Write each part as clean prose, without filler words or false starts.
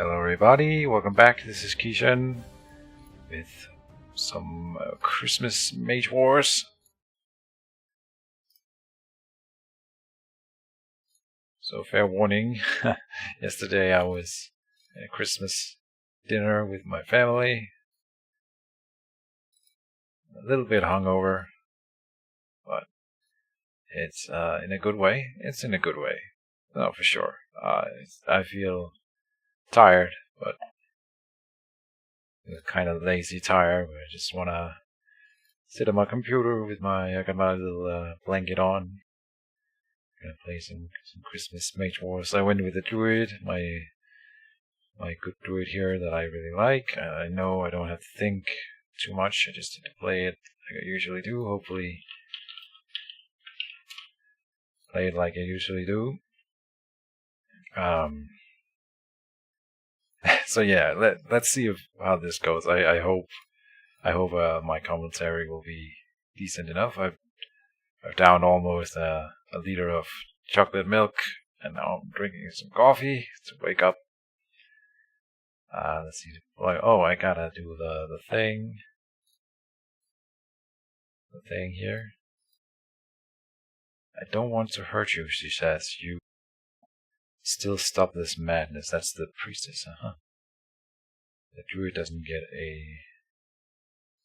Hello everybody, welcome back. This is Keejchen with some Christmas Mage Wars. So fair warning, yesterday I was at a Christmas dinner with my family. A little bit hungover, but it's in a good way. It's in a good way, no, for sure. I feel tired, but kind of lazy tired. I just want to sit on my computer with I got my little blanket on. Gonna play some Christmas Mage Wars. I went with the Druid, my good Druid here that I really like. I know I don't have to think too much. I just need to play it like I usually do. Hopefully, play it like I usually do. So yeah, let's see how this goes. I hope my commentary will be decent enough. I've downed almost a liter of chocolate milk, and now I'm drinking some coffee to wake up. Let's see. Oh, I gotta do the thing. The thing here. I don't want to hurt you, she says. You still stop this madness. That's the Priestess, The Druid doesn't get a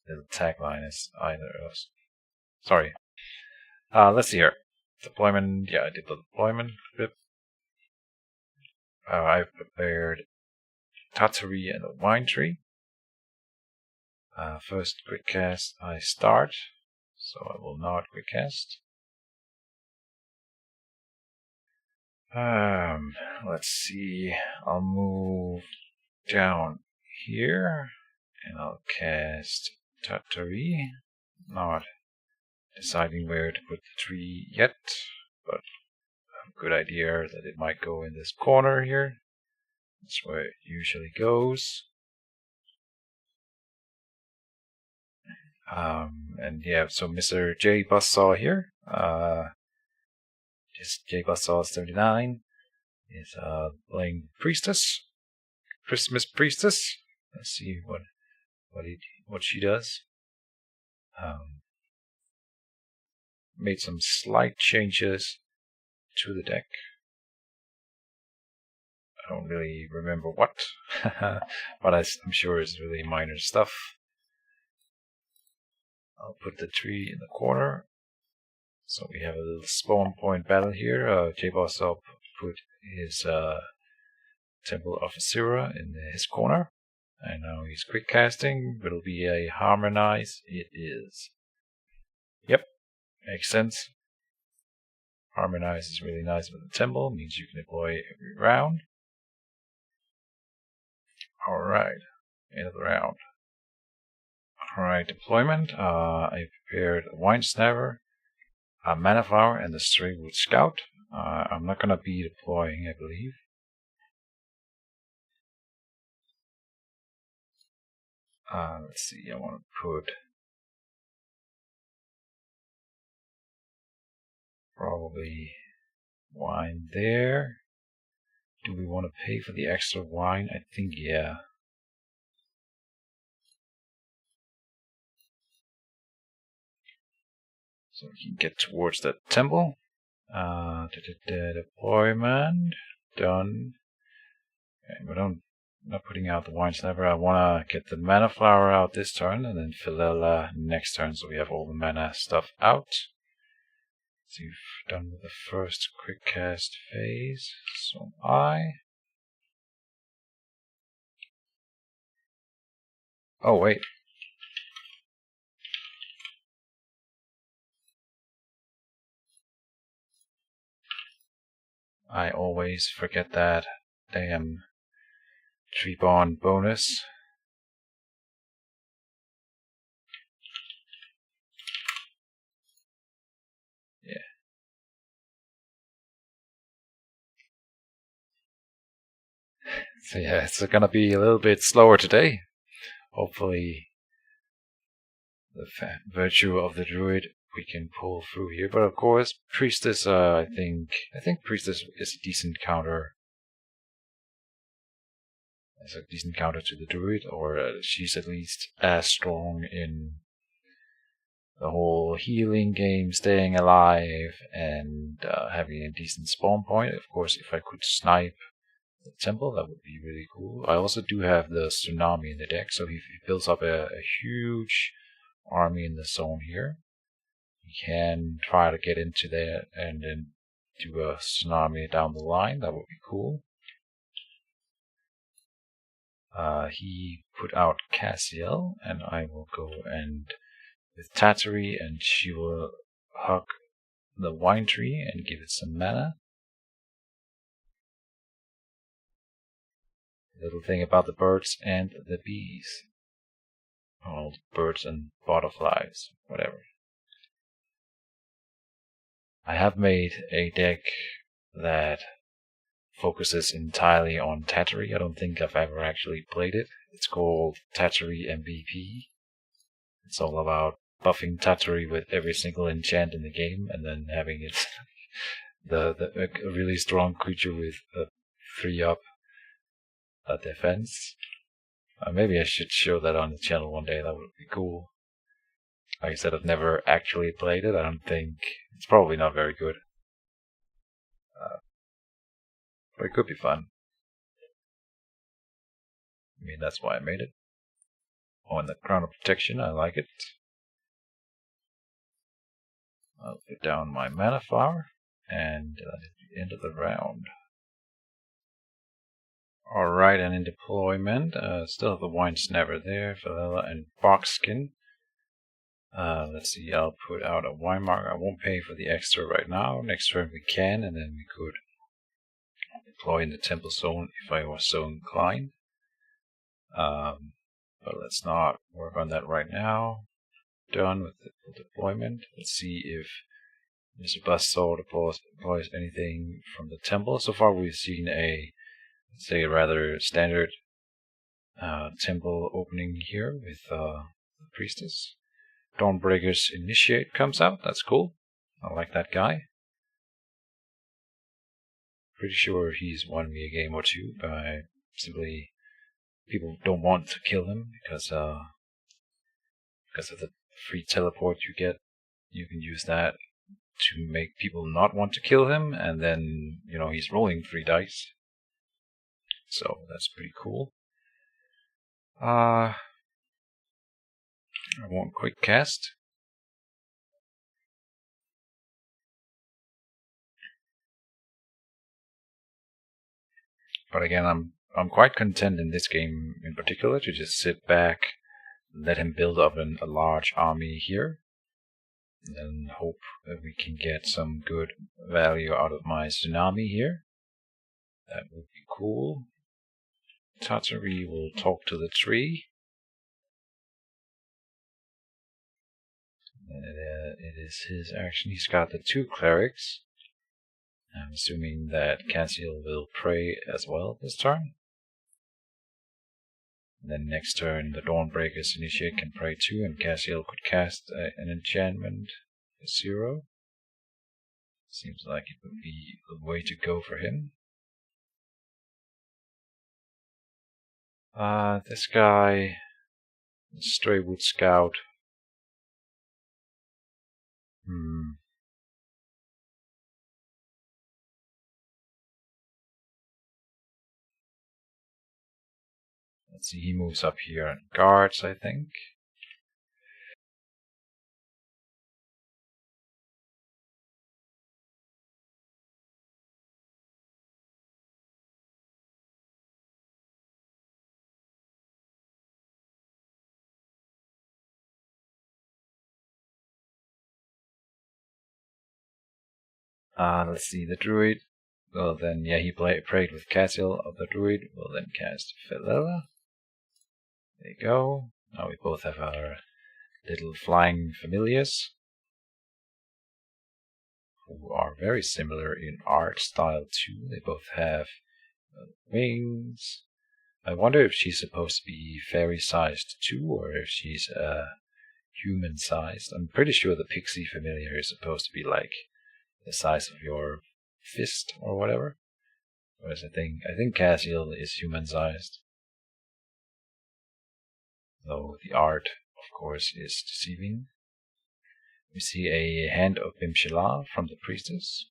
little tagline as either of us. Sorry. Let's see here. Deployment. Yeah, I did the deployment. I've prepared Tatari and a wine tree. First quick cast I start, so I will not quick cast. Let's see. I'll move down here and I'll cast Tatari. Not deciding where to put the tree yet, but a good idea that it might go in this corner here. That's where it usually goes. And yeah, so Mr. J Buzzsaw here, just J Buzzsaw 79 is playing Priestess, Christmas Priestess. Let's see what she does. Made some slight changes to the deck. I don't really remember what, but I'm sure it's really minor stuff. I'll put the tree in the corner. So we have a little spawn point battle here. J-Boss up put his Temple of Asura in his corner. And now he's quick casting. It'll be a harmonize. It is. Yep, makes sense. Harmonize is really nice with the temple. Means you can deploy every round. Alright, end of the round. Alright, deployment. I prepared a Wine Snapper, a Mana Flower, and the Straywood Scout. I'm not gonna be deploying, I believe. Let's see, I want to put probably wine there. Do we want to pay for the extra wine? I think yeah. So we can get towards that temple. Deployment done. Okay, I'm not putting out the Wine Snapper. I want to get the Mana Flower out this turn, and then Philella next turn, so we have all the mana stuff out. So we've done with the first quick cast phase. So oh wait. I always forget that damn tree bond bonus. Yeah. So yeah, it's gonna be a little bit slower today. Hopefully, the virtue of the Druid we can pull through here. But of course, Priestess. I think Priestess is a decent counter as a decent counter to the Druid, or she's at least as strong in the whole healing game, staying alive, and having a decent spawn point. Of course, if I could snipe the temple, that would be really cool. I also do have the Tsunami in the deck, so if he builds up a huge army in the zone here, he can try to get into there and then do a Tsunami down the line. That would be cool. He put out Cassiel, and I will go and with Tattery, and she will hug the wine tree and give it some mana. Little thing about the birds and the bees. Well, birds and butterflies, whatever. I have made a deck that focuses entirely on Tattery. I don't think I've ever actually played it. It's called Tattery MVP. It's all about buffing Tattery with every single enchant in the game, and then having it a really strong creature with a 3-up defense. Maybe I should show that on the channel one day. That would be cool. Like I said, I've never actually played it. I don't think it's probably not very good, but it could be fun. I mean, that's why I made it. Oh, and the Crown of Protection, I like it. I'll put down my Mana Flower, and at the end of the round. Alright, and in deployment, still have the Wine Snapper there, Valella and Boxskin. Let's see, I'll put out a Wine Marker. I won't pay for the extra right now. Next turn we can, and then we could deploy in the Temple Zone if I was so inclined. But let's not work on that right now. Done with the deployment. Let's see if Mr. Buzzsaw deploys anything from the temple. So far we've seen a, let's say, a rather standard temple opening here with the Priestess. Dawnbreaker's Initiate comes out. That's cool. I like that guy. Pretty sure he's won me a game or two by simply people don't want to kill him because of the free teleport you get. You can use that to make people not want to kill him, and then, you know, he's rolling 3 dice. So that's pretty cool. I won't quick cast. But again, I'm quite content in this game in particular to just sit back, let him build up a large army here, and then hope that we can get some good value out of my Tsunami here. That would be cool. Tattery will talk to the tree. And it is his action. He's got the 2 clerics. I'm assuming that Cassiel will pray as well this turn. And then next turn, the Dawnbreaker's Initiate can pray too, and Cassiel could cast an enchantment for 0. Seems like it would be the way to go for him. This guy, Straywood Scout. Let's see, he moves up here and guards, I think. Let's see, the Druid. Well, then, yeah, he prayed with Cassiel of the Druid. We'll then cast Valella. There you go. Now we both have our little flying familiars, who are very similar in art style too. They both have wings. I wonder if she's supposed to be fairy-sized too, or if she's human-sized. I'm pretty sure the pixie familiar is supposed to be like the size of your fist or whatever. Whereas I think Cassiel is human-sized. though the art, of course, is deceiving. We see a hand of Bimshala from the Priestess.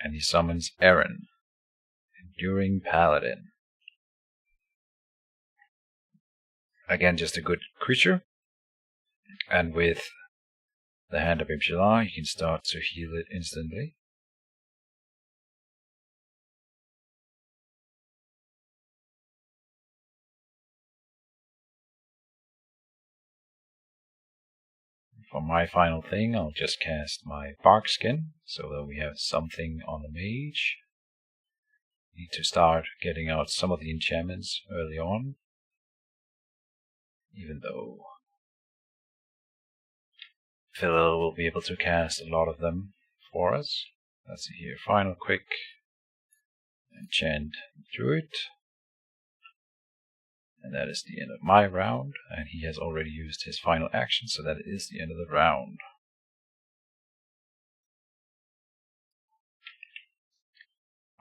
And he summons Eren, Enduring Paladin. Again, just a good creature. And with the hand of Bimshala, you can start to heal it instantly. For my final thing, I'll just cast my Bark Skin, so that we have something on the Mage. Need to start getting out some of the enchantments early on, even though Phil will be able to cast a lot of them for us. Let's see here, final quick enchant Druid. And that is the end of my round, and he has already used his final action, so that is the end of the round.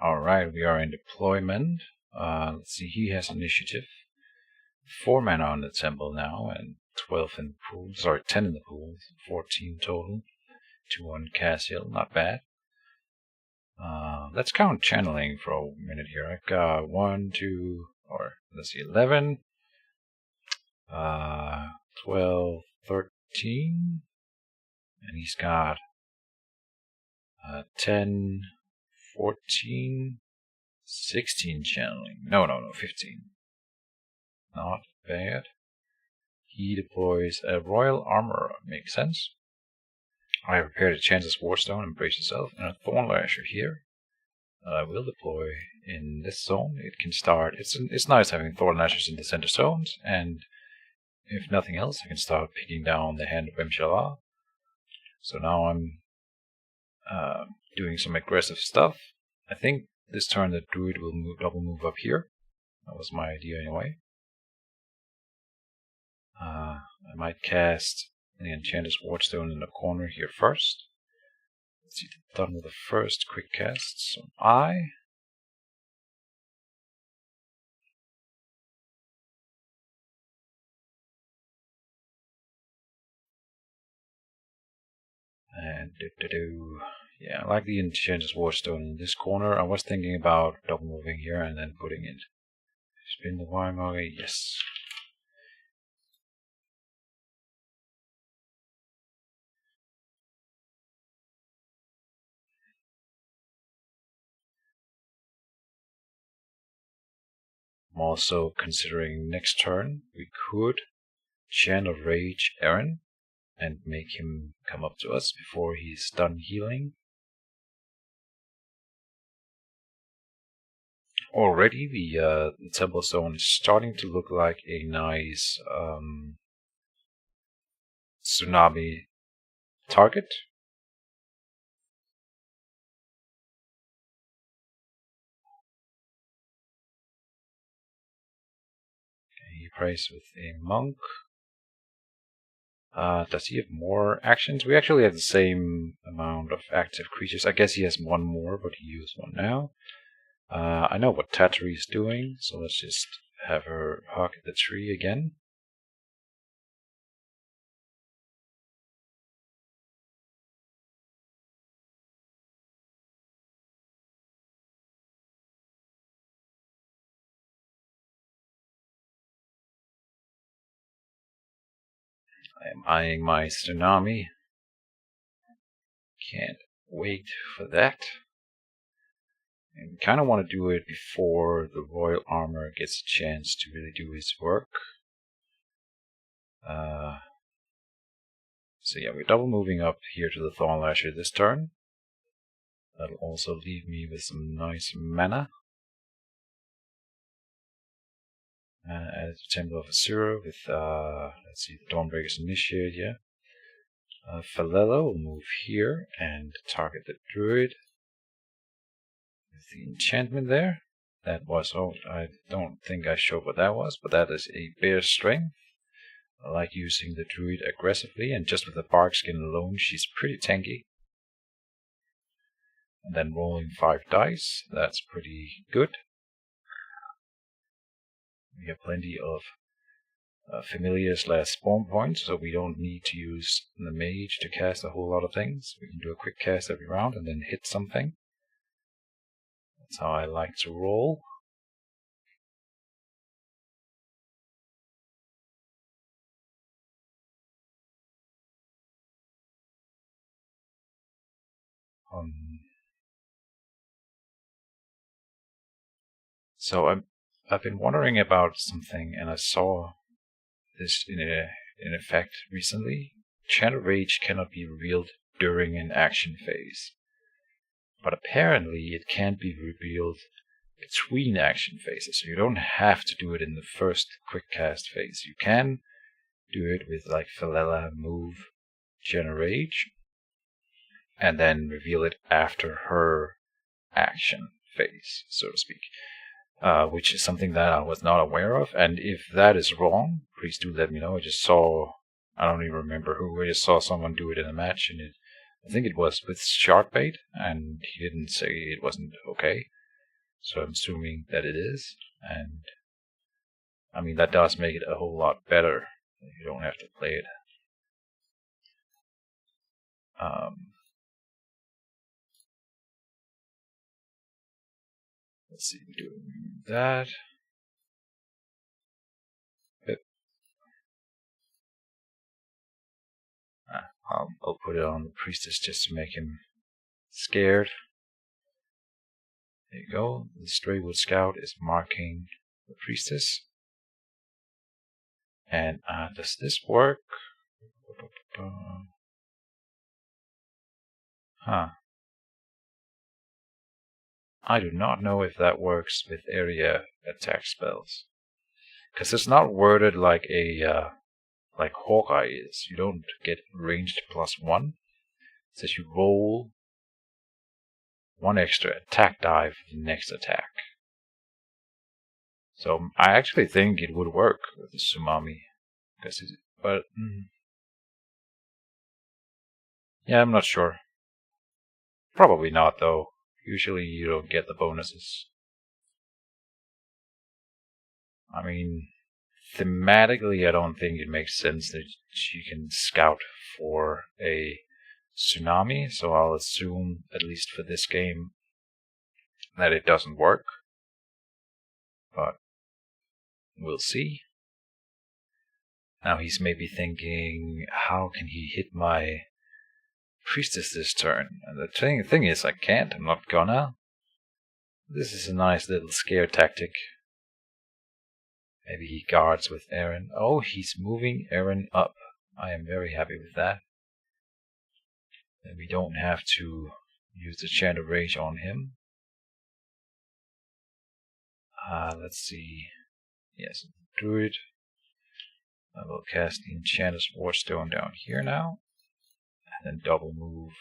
Alright, we are in deployment. Let's see, he has initiative. 4 mana on the temple now, and 12 in the pool. Sorry, 10 in the pool, 14 total. 2 on Cassiel, not bad. Let's count channeling for a minute here. I've got 1, 2, or let's see, 11, 12, 13, and he's got 10, 14, 16 channeling. No, 15. Not bad. He deploys a Royal Armorer, makes sense. I have prepared a Chance's Warstone, Embrace Yourself, and a Thorn Lasher here. I will deploy in this zone. It can start. It's nice having Thorn Lashers in the center zones, and if nothing else, I can start picking down the hand of Bimshala. So now I'm doing some aggressive stuff. I think this turn the Druid will double move up here. That was my idea anyway. I might cast the Enchanter's Wardstone in the corner here first. Let's see, done with the first quick cast. So and yeah, I like the Enchanter's Wardstone in this corner. I was thinking about double moving here and then putting it. Spin the Weimar, yes. I'm also considering next turn we could Channel Rage Eren and make him come up to us before he's done healing. Already the temple zone is starting to look like a nice tsunami target. He prays with a monk. Does he have more actions? We actually have the same amount of active creatures. I guess he has one more, but he used one now. I know what Tatari is doing, so let's just have her hug the tree again. I am eyeing my tsunami. Can't wait for that. And kind of want to do it before the Royal Armor gets a chance to really do his work. So yeah, we're double moving up here to the Thorn Lasher this turn. That'll also leave me with some nice mana. Added to Temple of Asura with, let's see, the Dawnbreaker's Initiate, yeah. Falella will move here and target the Druid. With the enchantment there. That was, oh, I don't think I showed what that was, but that is a Bear Strength. I like using the Druid aggressively, and just with the Bark Skin alone, she's pretty tanky. and then rolling 5 dice. That's pretty good. We have plenty of familiar / spawn points, so we don't need to use the mage to cast a whole lot of things. We can do a quick cast every round and then hit something. That's how I like to roll. So I've been wondering about something, and I saw this in effect recently. Channel Rage cannot be revealed during an action phase, but apparently it can be revealed between action phases. So you don't have to do it in the first quick cast phase. You can do it with like Philela move Channel Rage, and then reveal it after her action phase, so to speak. Which is something that I was not aware of, and if that is wrong, please do let me know. I don't even remember who, I just saw someone do it in a match, and I think it was with Sharkbait, and he didn't say it wasn't okay, so I'm assuming that it is, and I mean, that does make it a whole lot better. You don't have to play it. Let's see, we do that. I'll put it on the Priestess just to make him scared. There you go. The Straywood Scout is marking the Priestess. And does this work? Huh. I do not know if that works with area attack spells. Because it's not worded like like Hawkeye is. You don't get ranged +1. It says you roll 1 extra attack die for the next attack. So I actually think it would work with the Tsunami. Yeah, I'm not sure. Probably not, though. Usually you don't get the bonuses. I mean, thematically, I don't think it makes sense that you can scout for a Tsunami, so I'll assume, at least for this game, that it doesn't work. But we'll see. Now he's maybe thinking, how can he hit my Priestess this turn? And the thing is, I can't, I'm not gonna. This is a nice little scare tactic. Maybe he guards with Aaron. Oh, he's moving Aaron up. I am very happy with that. Then we don't have to use the Chant of Rage on him. Let's see. Yes, Druid. I will cast the Enchanter's Wardstone down here now. And then double move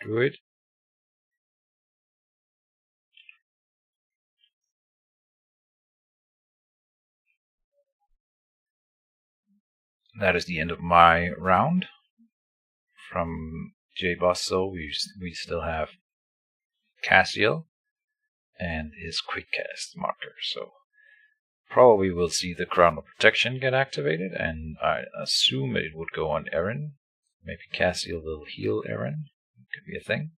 Druid. That is the end of my round. From J Busso, we still have Cassiel and his quick cast marker. So probably we'll see the Crown of Protection get activated, and I assume it would go on Aaron. Maybe Cassiel will heal Aaron. Could be a thing.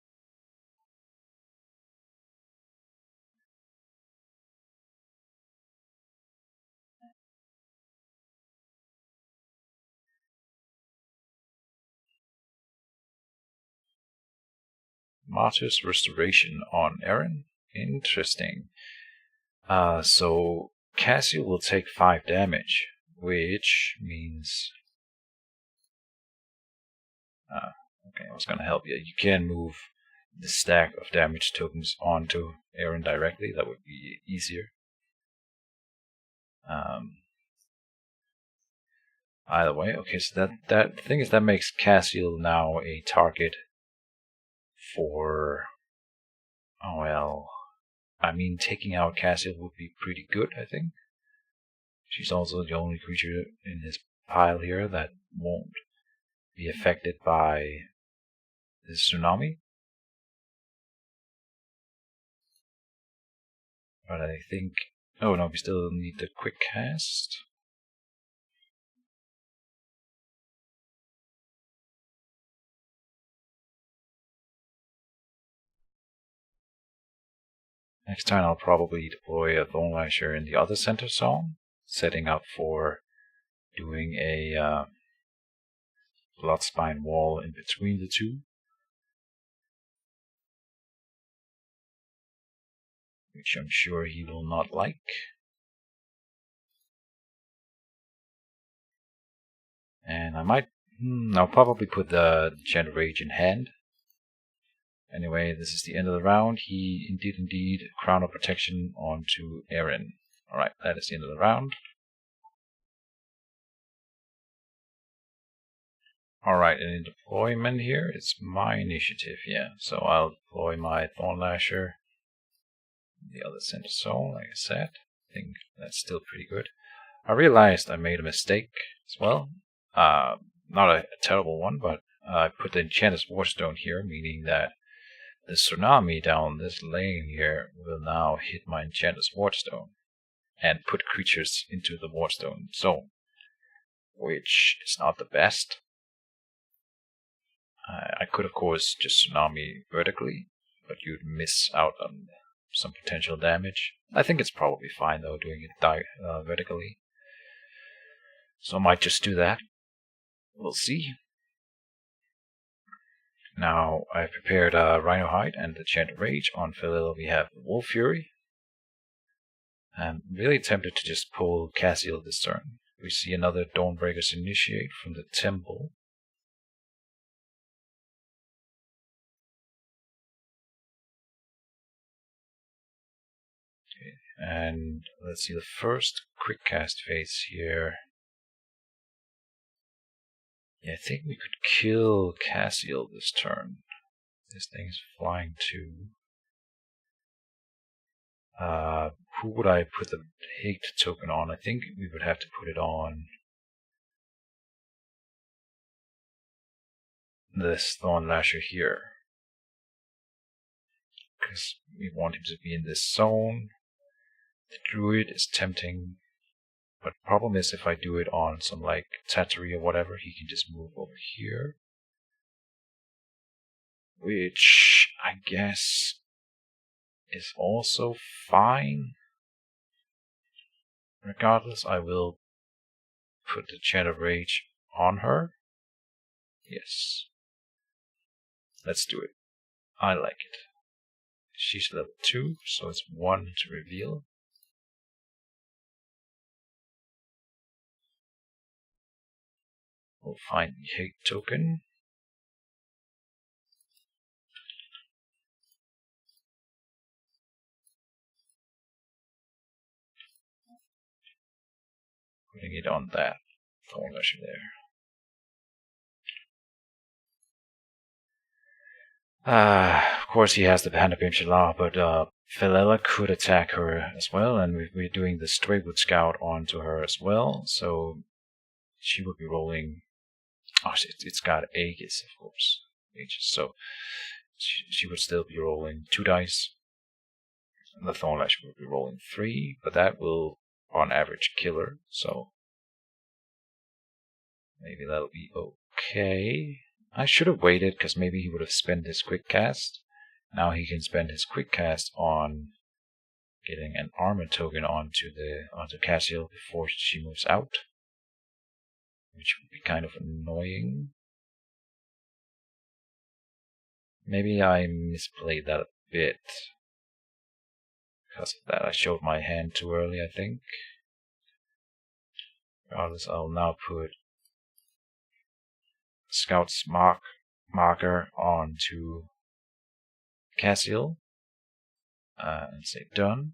Martyr's Restoration on Aaron. Interesting. So Cassiel will take 5 damage, which means... okay, I was gonna help you. You can move the stack of damage tokens onto Aaron directly. That would be easier. Either way, okay, so that thing is that makes Cassiel now a target for... Oh well, I mean, taking out Cassiel would be pretty good, I think. She's also the only creature in his pile here that won't be affected by the Tsunami. But I think... Oh no, we still need the quick cast. Next time I'll probably deploy a Thornlasher in the other center zone, setting up for doing a Bloodspine wall in between the two. Which I'm sure he will not like. And I might... I'll probably put the Enchanted Rage in hand. Anyway, this is the end of the round. He indeed Crown of Protection onto Aaron. Alright, that is the end of the round. Alright, and in deployment here, it's my initiative, yeah. So I'll deploy my Thornlasher in the other center zone, like I said. I think that's still pretty good. I realized I made a mistake as well. Not a terrible one, but I put the Enchanted Warstone here, meaning that the tsunami down this lane here will now hit my Enchanted Warstone and put creatures into the Warstone zone, which is not the best. I could, of course, just tsunami vertically, but you'd miss out on some potential damage. I think it's probably fine, though, doing it vertically. So I might just do that. We'll see. Now, I've prepared Rhino Hide and the Enchanted Rage. On Phililla we have Wolf Fury. I'm really tempted to just pull Cassiel this turn. We see another Dawnbreaker's Initiate from the Temple. And let's see the first quick cast phase here. Yeah, I think we could kill Cassiel this turn. This thing's flying too. Who would I put the hate token on? I think we would have to put it on this Thornlasher here. Because we want him to be in this zone. The Druid is tempting, but the problem is if I do it on some like Tattery or whatever, he can just move over here. Which I guess is also fine. Regardless, I will put the Enchanted Rage on her. Yes. Let's do it. I like it. She's level 2, so it's 1 to reveal. We'll find the hate token. Putting it on that Thornlasher there. Of course he has the Hand of Imshalah, but Phililla could attack her as well, and we're doing the Straightwood Scout onto her as well, so she would be rolling... Oh, it's got Aegis, of course. Aegis, so she would still be rolling 2 dice. And the Thornlasher would be rolling 3, but that will, on average, kill her, so maybe that'll be okay. I should have waited, because maybe he would have spent his quick cast. Now he can spend his quick cast on getting an armor token onto Cassiel before she moves out, which would be kind of annoying. Maybe I misplayed that a bit. Because of that, I showed my hand too early, I think. Regardless, I'll now put Scout's marker onto Cassiel and say done.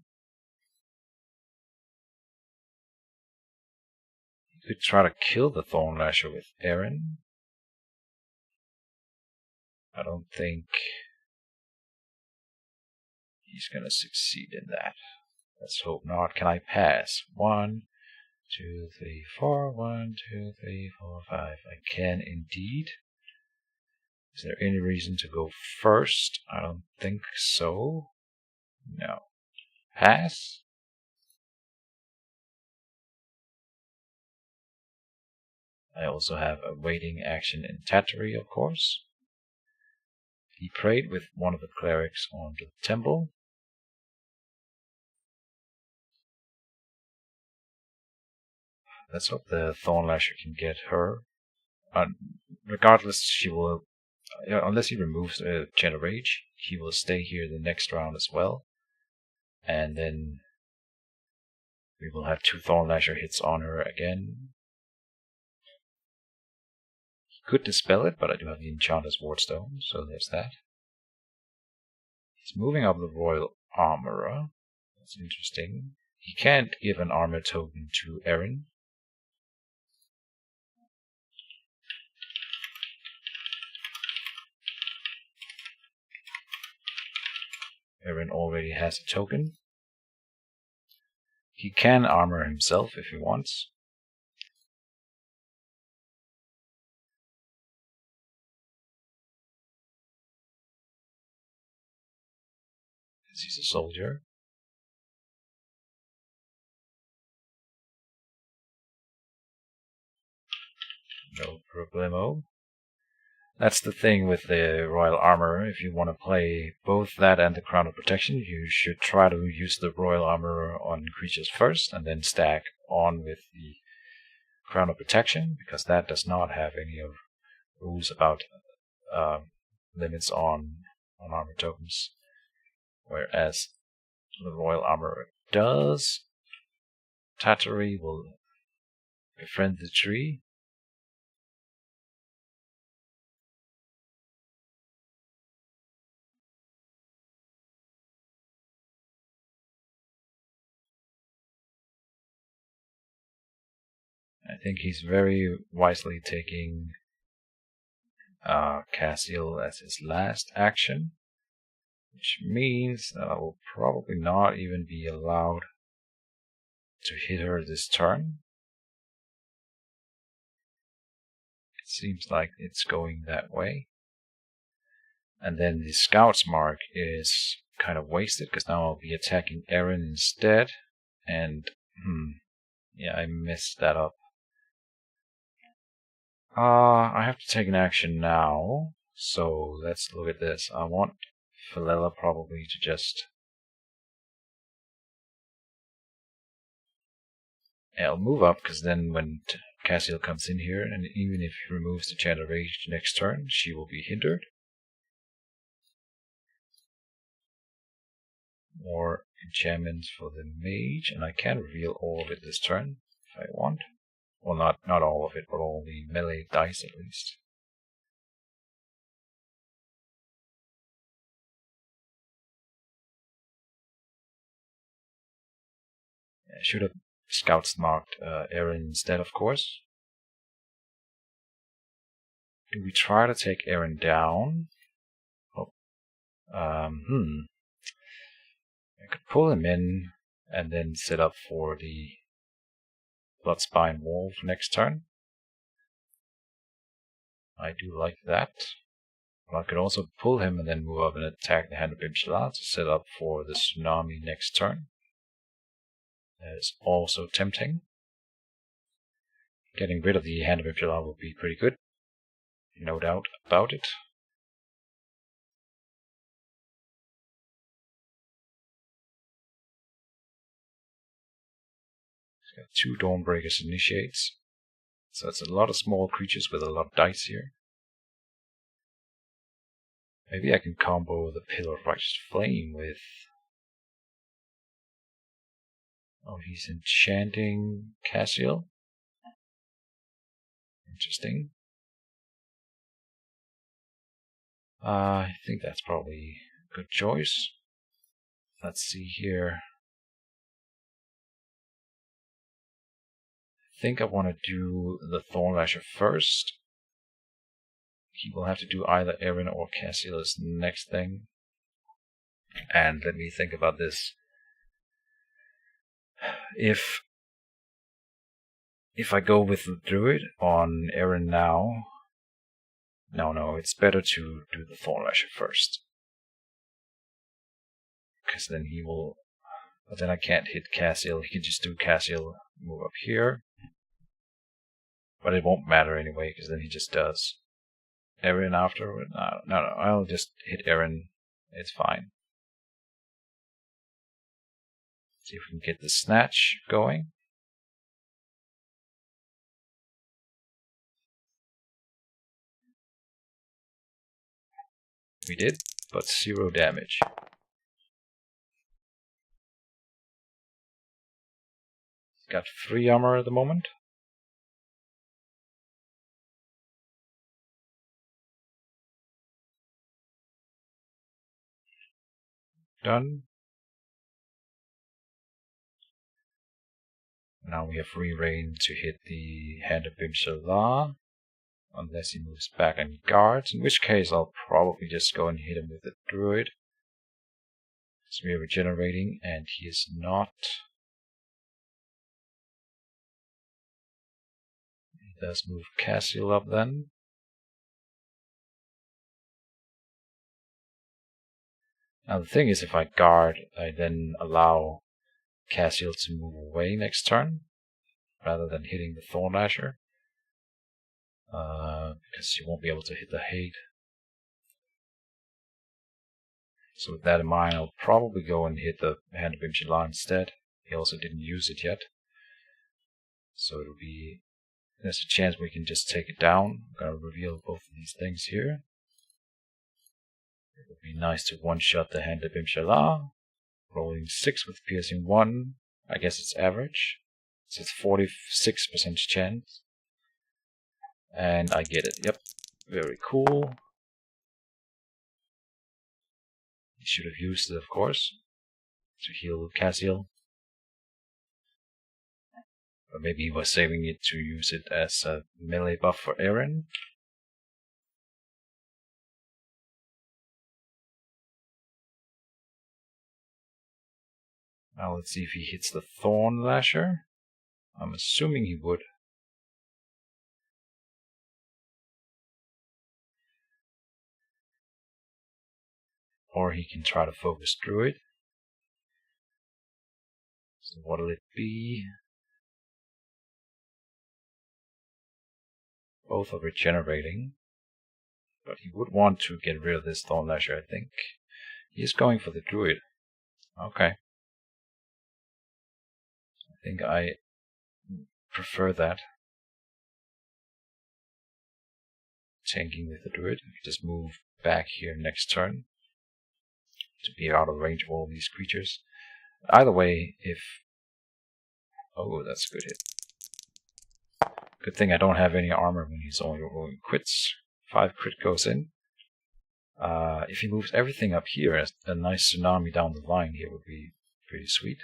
You could try to kill the Thornlasher with Aaron. I don't think he's gonna succeed in that. Let's hope not. Can I pass? 1, 2, 3, 4. 1, 2, 3, 4, 5. I can indeed. Is there any reason to go first? I don't think so. No. pass. I also have a waiting action in Tattery, of course. He prayed with one of the clerics on the temple. Let's hope the Thornlasher can get her. Regardless, she will, unless he removes Channel Rage, he will stay here the next round as well. And then we will have 2 Thornlasher hits on her again. He could dispel it, but I do have the Enchanter's Wardstone, so there's that. He's moving up the Royal Armorer. That's interesting. He can't give an armor token to Erin. Erin already has a token. He can armor himself if he wants. As he's a soldier. No problemo. That's the thing with the Royal Armor. If you want to play both that and the Crown of Protection, you should try to use the Royal Armor on creatures first, and then stack on with the Crown of Protection, because that does not have any of rules about limits on armor tokens, whereas the Royal Armor does. Tattery will befriend the tree. I think he's very wisely taking Cassiel as his last action, which means that I will probably not even be allowed to hit her this turn. It seems like it's going that way. And then the Scout's Mark is kind of wasted, because now I'll be attacking Erin instead. And, yeah, I messed that up. I have to take an action now, so let's look at this. I want Philela probably to just... I'll move up, because then when Cassiel comes in here, and even if he removes the Channel Rage next turn, she will be hindered. More enchantments for the Mage, and I can reveal all of it this turn, if I want. Well, not all of it, but all the melee dice at least. I should have Scouts marked Erin instead, of course. Do we try to take Erin down? Oh. I could pull him in and then set up for the Bloodspine Wolf next turn. I do like that. But I could also pull him and then move up and attack the Hand of Bimshala to set up for the Tsunami next turn. That is also tempting. Getting rid of the Hand of Bimshala would be pretty good. No doubt about it. He's got 2 Dawnbreakers initiates. So it's a lot of small creatures with a lot of dice here. Maybe I can combo the Pillar of Righteous Flame with... Oh, he's enchanting Cassiel. Interesting. I think that's probably a good choice. Let's see here. I think I want to do the Thornlasher first. He will have to do either Erin or Cassiel as the next thing. And let me think about this. If I go with the Druid on Erin now... No, it's better to do the Thornlasher first. Because then he will... But then I can't hit Cassiel. He can just do Cassiel, move up here. But it won't matter anyway, because then he just does Aaron afterward. No, I'll just hit Aaron. It's fine. See if we can get the snatch going. We did, but 0 damage. Got 3 armor at the moment. Done. Now we have free reign to hit the Hand of Bimshalah. Unless he moves back and guards, in which case I'll probably just go and hit him with the Druid. So we are regenerating, and he is not. He does move Cassiel up then. Now the thing is, if I guard, I then allow Cassiel to move away next turn, rather than hitting the Thorn Lasher. Because you won't be able to hit the hate. So with that in mind, I'll probably go and hit the Hand of Bimshalah instead. He also didn't use it yet. So it'll be... There's a chance we can just take it down. I'm going to reveal both of these things here. It would be nice to one-shot the Hand of Bimshalah. Rolling 6 with piercing 1. I guess it's average. So it's 46% chance. And I get it. Yep. Very cool. He should have used it, of course, to heal Cassiel. Or maybe he was saving it to use it as a melee buff for Aaron. Now let's see if he hits the Thorn Lasher. I'm assuming he would. Or he can try to focus Druid. So what'll it be? Both are regenerating. But he would want to get rid of this Thorn Lasher, I think. He's going for the Druid. Okay. I think I prefer that. Tanking with the Druid. Just move back here next turn to be out of range of all these creatures. Either way, if... Oh, that's a good hit. Good thing I don't have any armor when he's only rolling crits. 5 crit goes in. If he moves everything up here, a nice tsunami down the line here would be pretty sweet.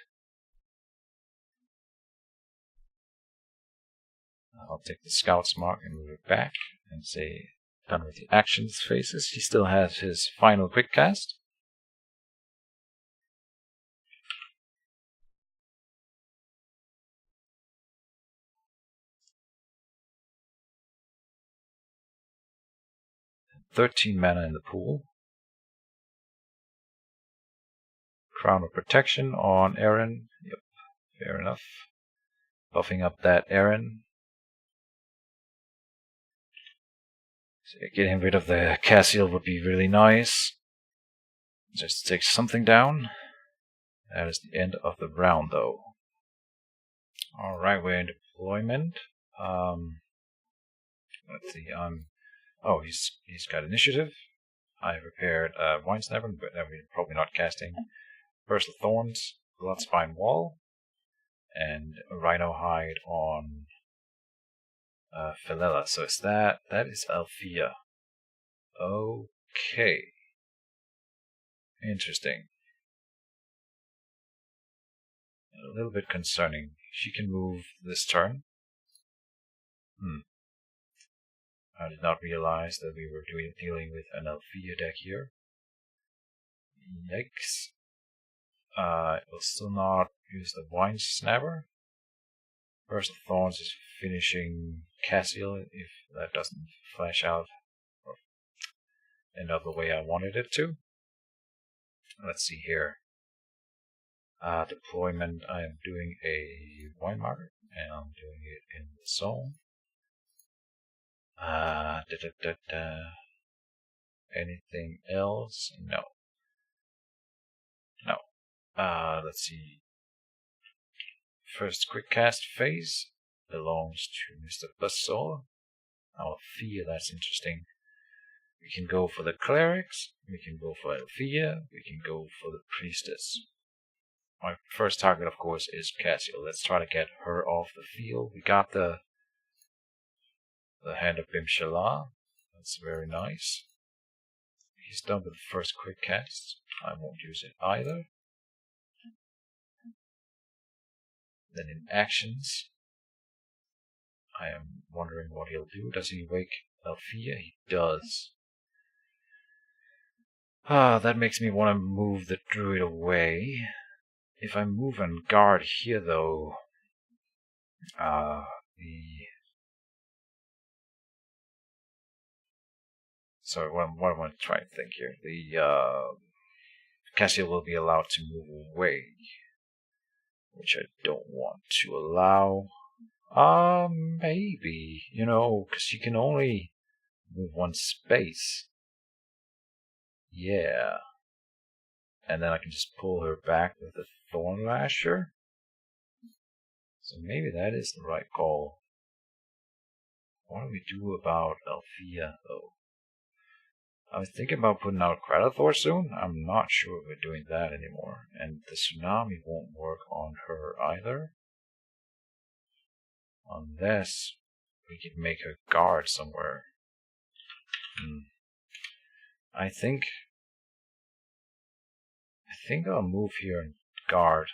I'll take the Scout's Mark and move it back and say, done with the actions phases. He still has his final quick cast. $13 mana in the pool. Crown of Protection on Aaron. Yep, fair enough. Buffing up that Aaron. So getting rid of the Cassiel would be really nice. Just take something down. That is the end of the round, though. Alright, we're in deployment. Let's see, oh, he's got initiative. I've repaired Wine Snapper, but we're probably not casting. Burst of Thorns, Bloodspine Wall, and Rhino Hide on Philela. So is that is Althea. Okay. Interesting. A little bit concerning. She can move this turn. I did not realize that we were dealing with an Althea deck here. Yikes. I will still not use the Wine Snapper. Burst of Thorns is finishing Cassiel if that doesn't flash out or end up the way I wanted it to. Let's see here. Deployment, I am doing a wine marker, and I'm doing it in the zone. Anything else? No. No. Let's see. First quick cast phase belongs to Mr. Buzzsaw. Althea, that's interesting. We can go for the clerics, we can go for Althea, we can go for the priestess. My first target, of course, is Cassiel. Let's try to get her off the field. We got the Hand of Bimshala. That's very nice. He's done with the first quick cast. I won't use it either. Then in actions, I am wondering what he'll do. Does he wake Althea? He does. That makes me want to move the Druid away. If I move and guard here, though, Sorry, what I want to try and think here. The Cassiel will be allowed to move away, which I don't want to allow. Maybe, because you can only move one space. Yeah. And then I can just pull her back with the Thorn Lasher. So maybe that is the right call. What do we do about Althea, though? I was thinking about putting out Kratathor soon. I'm not sure if we're doing that anymore. And the Tsunami won't work on her either. Unless we could make her guard somewhere. I think I'll move here and guard.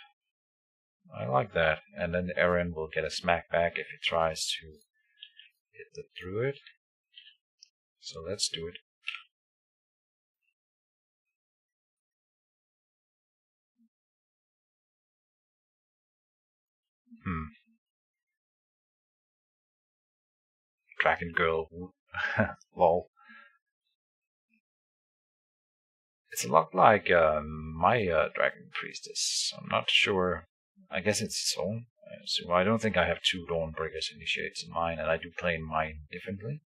I like that. And then Eren will get a smack back if he tries to hit the Druid. So let's do it. Dragon Girl. Lol. It's a lot like my Dragon Priestess. I'm not sure. I guess it's its own. So I don't think I have 2 Dawnbreakers initiates in mine, and I do play mine differently.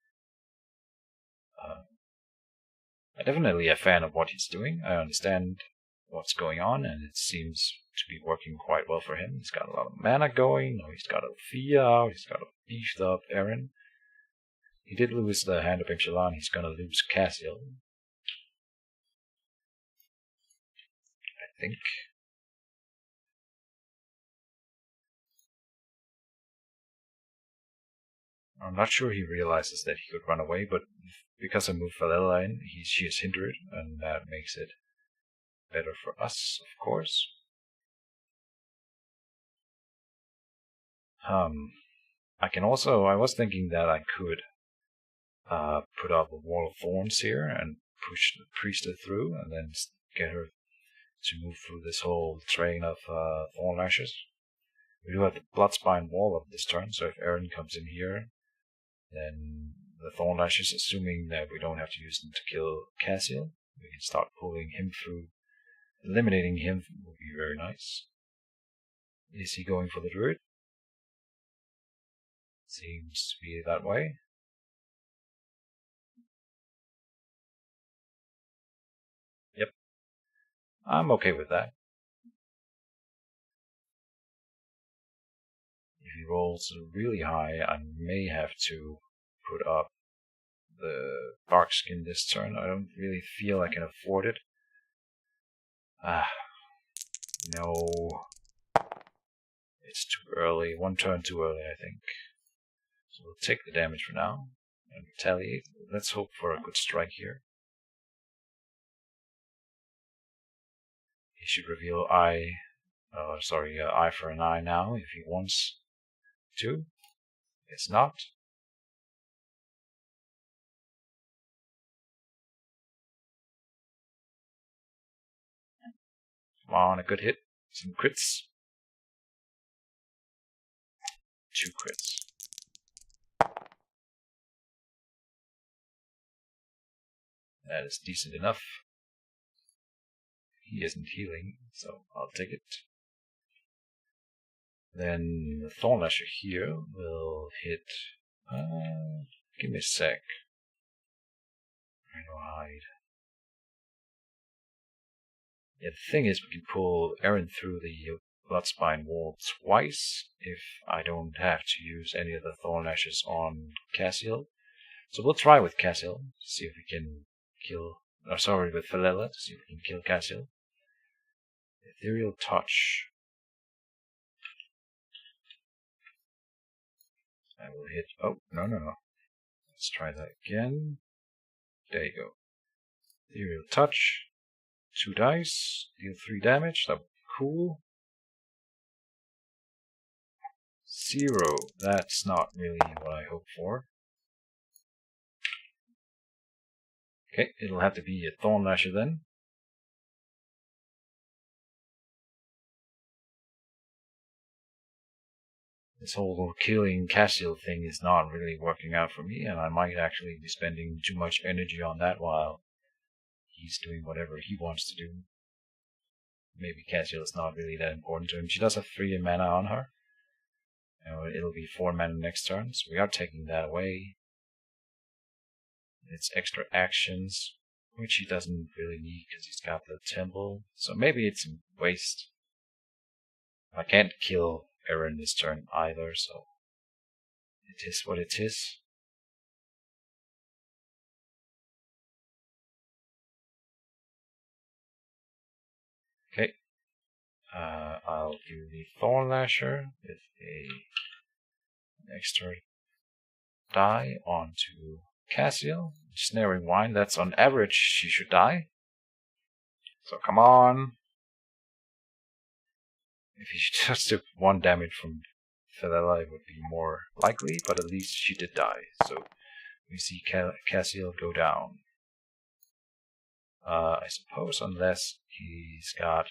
I'm definitely a fan of what he's doing. I understand what's going on, and it seems to be working quite well for him. He's got a lot of mana going. He's got Althea. He's got a beefed up Eren. He did lose the Hand of Bimshala, and he's gonna lose Cassiel. I think. I'm not sure he realizes that he could run away, but because I moved Valella in, she is hindered, and that makes it better for us, of course. I was thinking that I could put up a Wall of Thorns here and push the Priestess through, and then get her to move through this whole train of Thorn Lashes. We do have the Bloodspine Wall up this turn, so if Eren comes in here, then the Thorn Lashes, assuming that we don't have to use them to kill Cassiel, we can start pulling him through. Eliminating him would be very nice. Is he going for the Druid? Seems to be that way. Yep. I'm okay with that. If he rolls really high, I may have to put up the Darkskin this turn. I don't really feel I can afford it. No. It's too early. 1 turn too early, I think. So we'll take the damage for now and retaliate. Let's hope for a good strike here. He should reveal eye for an eye now if he wants to. It's not. Come on, a good hit. Some crits. 2 crits. That is decent enough. He isn't healing, so I'll take it. Then the Thornlasher here will hit. Give me a sec. Rhino hide. Yeah, the thing is, we can pull Aaron through the Bloodspine wall twice if I don't have to use any of the Thornlashes on Cassiel. So we'll try with Cassiel to see if we can kill. Or sorry, with Philela to see if we can kill Cassiel. Ethereal Touch. I will hit. Oh, no. Let's try that again. There you go. Ethereal Touch. 2 dice. Deal 3 damage. That would be cool. 0. That's not really what I hoped for. Okay, it'll have to be a Thornlasher then. This whole killing Cassiel thing is not really working out for me, and I might actually be spending too much energy on that while he's doing whatever he wants to do. Maybe Cassiel is not really that important to him. She does have 3 mana on her. It'll be 4 mana next turn, so we are taking that away. It's extra actions, which he doesn't really need because he's got the temple. So maybe it's a waste. I can't kill Aaron this turn either, so it is what it is. Okay. I'll do the Thornlasher with an extra die onto Cassiel. Snaring Wine, that's on average, she should die. So come on. If he just took 1 damage from Philela, it would be more likely, but at least she did die. So we see Cassiel go down. I suppose unless he's got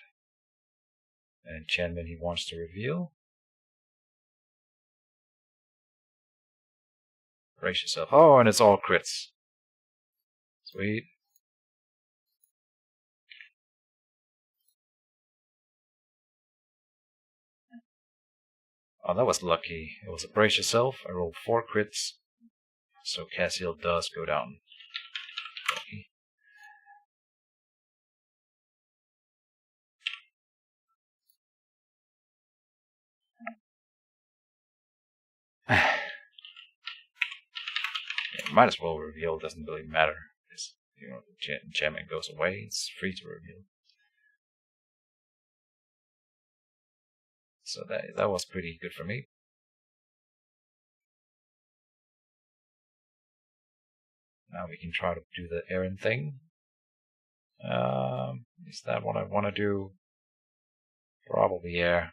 an enchantment he wants to reveal. Brace yourself. Oh, and it's all crits. Sweet. Oh, that was lucky. It was a brace yourself. I rolled 4 crits. So Cassiel does go down. Lucky. Yeah, might as well reveal. Doesn't really matter. Because, the enchantment goes away. It's free to reveal. So that was pretty good for me. Now we can try to do the Aaron thing. Is that what I want to do? Probably, yeah.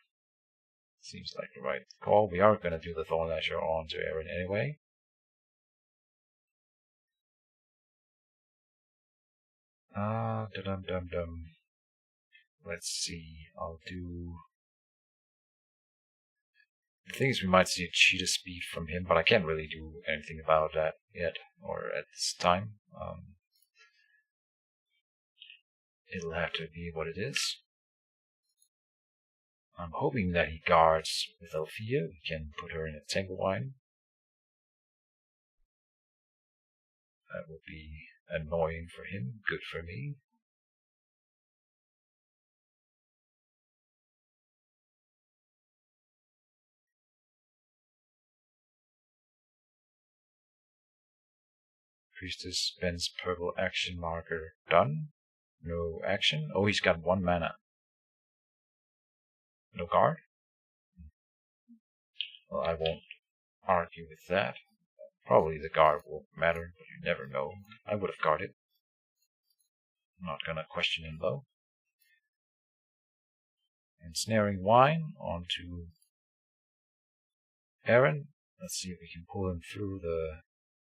Seems like the right call. We are going to do the Thornlasher onto Aaron anyway. Dum. Let's see. I'll do. The thing is, we might see a cheetah speed from him, but I can't really do anything about that yet, or at this time. It'll have to be what it is. I'm hoping that he guards with Althea. We can put her in a Tanglewine. That will be annoying for him, good for me. Priestess spends purple action marker. Done. No action. Oh, he's got 1 mana. No guard? Well, I won't argue with that. Probably the guard won't matter, but you never know. I would have guarded. I'm not gonna question him though. Ensnaring Wine onto Aaron. Let's see if we can pull him through the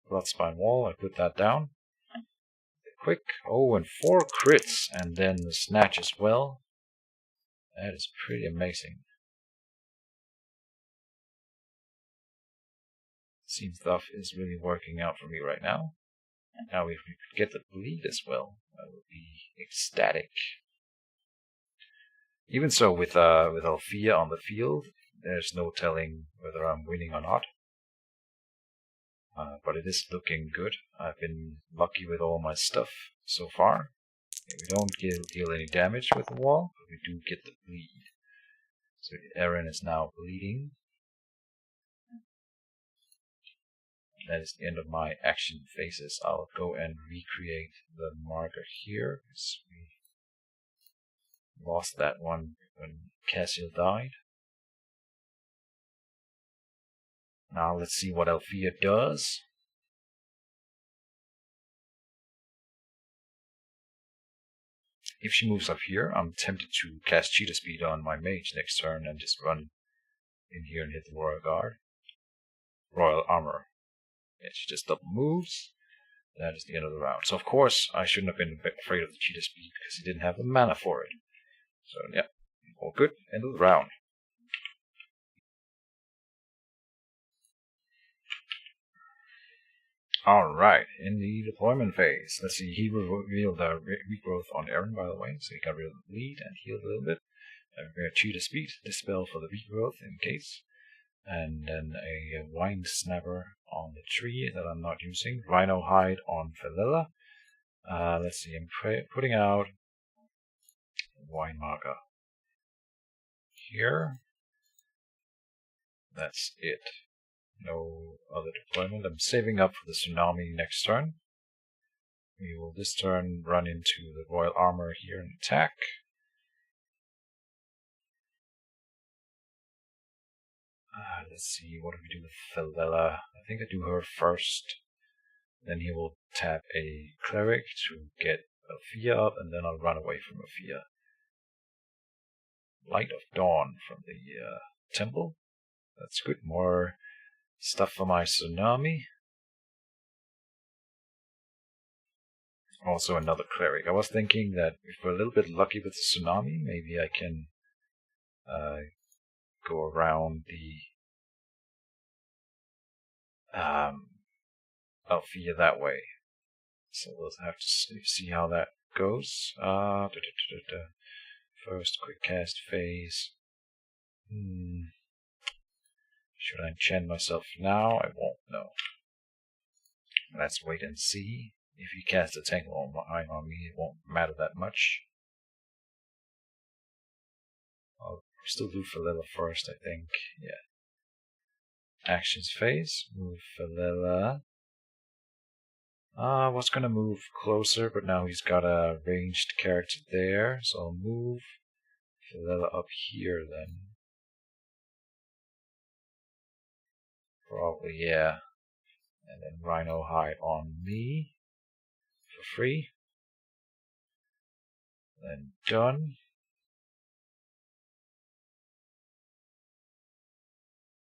Bloodspine wall. I put that down. Quick. Oh, and 4 crits, and then the snatch as well. That is pretty amazing. Seems stuff is really working out for me right now. Now if we could get the bleed as well, that would be ecstatic. Even so, with Althea on the field, there's no telling whether I'm winning or not. But it is looking good. I've been lucky with all my stuff so far. We don't deal any damage with the wall, but we do get the bleed. So Aaron is now bleeding. That is the end of my action phases. I'll go and recreate the marker here, because we lost that one when Cassiel died. Now let's see what Althea does. If she moves up here, I'm tempted to cast Cheetah Speed on my Mage next turn and just run in here and hit the Royal Guard. Royal Armor. Yeah, she just double moves. That is the end of the round. So of course, I shouldn't have been afraid of the Cheetah Speed because he didn't have the mana for it. So yeah, all good. End of the round. Alright, in the deployment phase. Let's see, he revealed a regrowth on Aaron, by the way, so he got rid of the bleed and healed a little bit. Cheetah Speed, Dispel for the regrowth in case. And then a Wine Snapper on the tree that I'm not using. Rhino Hide on Felilla. Let's see, I'm putting out Wine Marker here. That's it. No other deployment. I'm saving up for the Tsunami next turn. We will this turn run into the Royal Armor here and attack. Let's see, what do we do with Felilla? I think I do her first. Then he will tap a Cleric to get Althea up, and then I'll run away from Althea. Light of Dawn from the temple. That's good. More stuff for my Tsunami. Also another Cleric. I was thinking that if we're a little bit lucky with the Tsunami, maybe I can go around the Althea that way. So we'll have to see how that goes. First quick cast phase. Should I enchant myself now? I won't know. Let's wait and see. If he casts a tangle on me, it won't matter that much. I'll still do Felilla first, I think. Yeah. Actions phase. Move Felilla. I was gonna move closer, but now he's got a ranged character there, so I'll move Felilla up here then. Probably, yeah. And then Rhino Hide on me for free. Then done.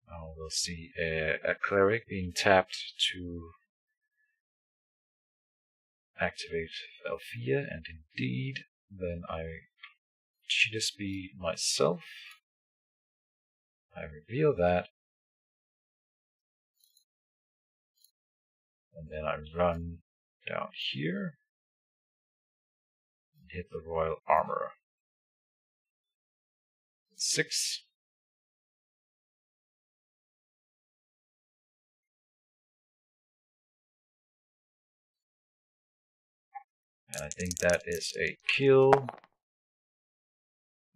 Now we'll see a Cleric being tapped to activate Althea, and indeed, then I Cheetah Speed myself. I reveal that. And then I run down here and hit the Royal Armor. 6. And I think that is a kill.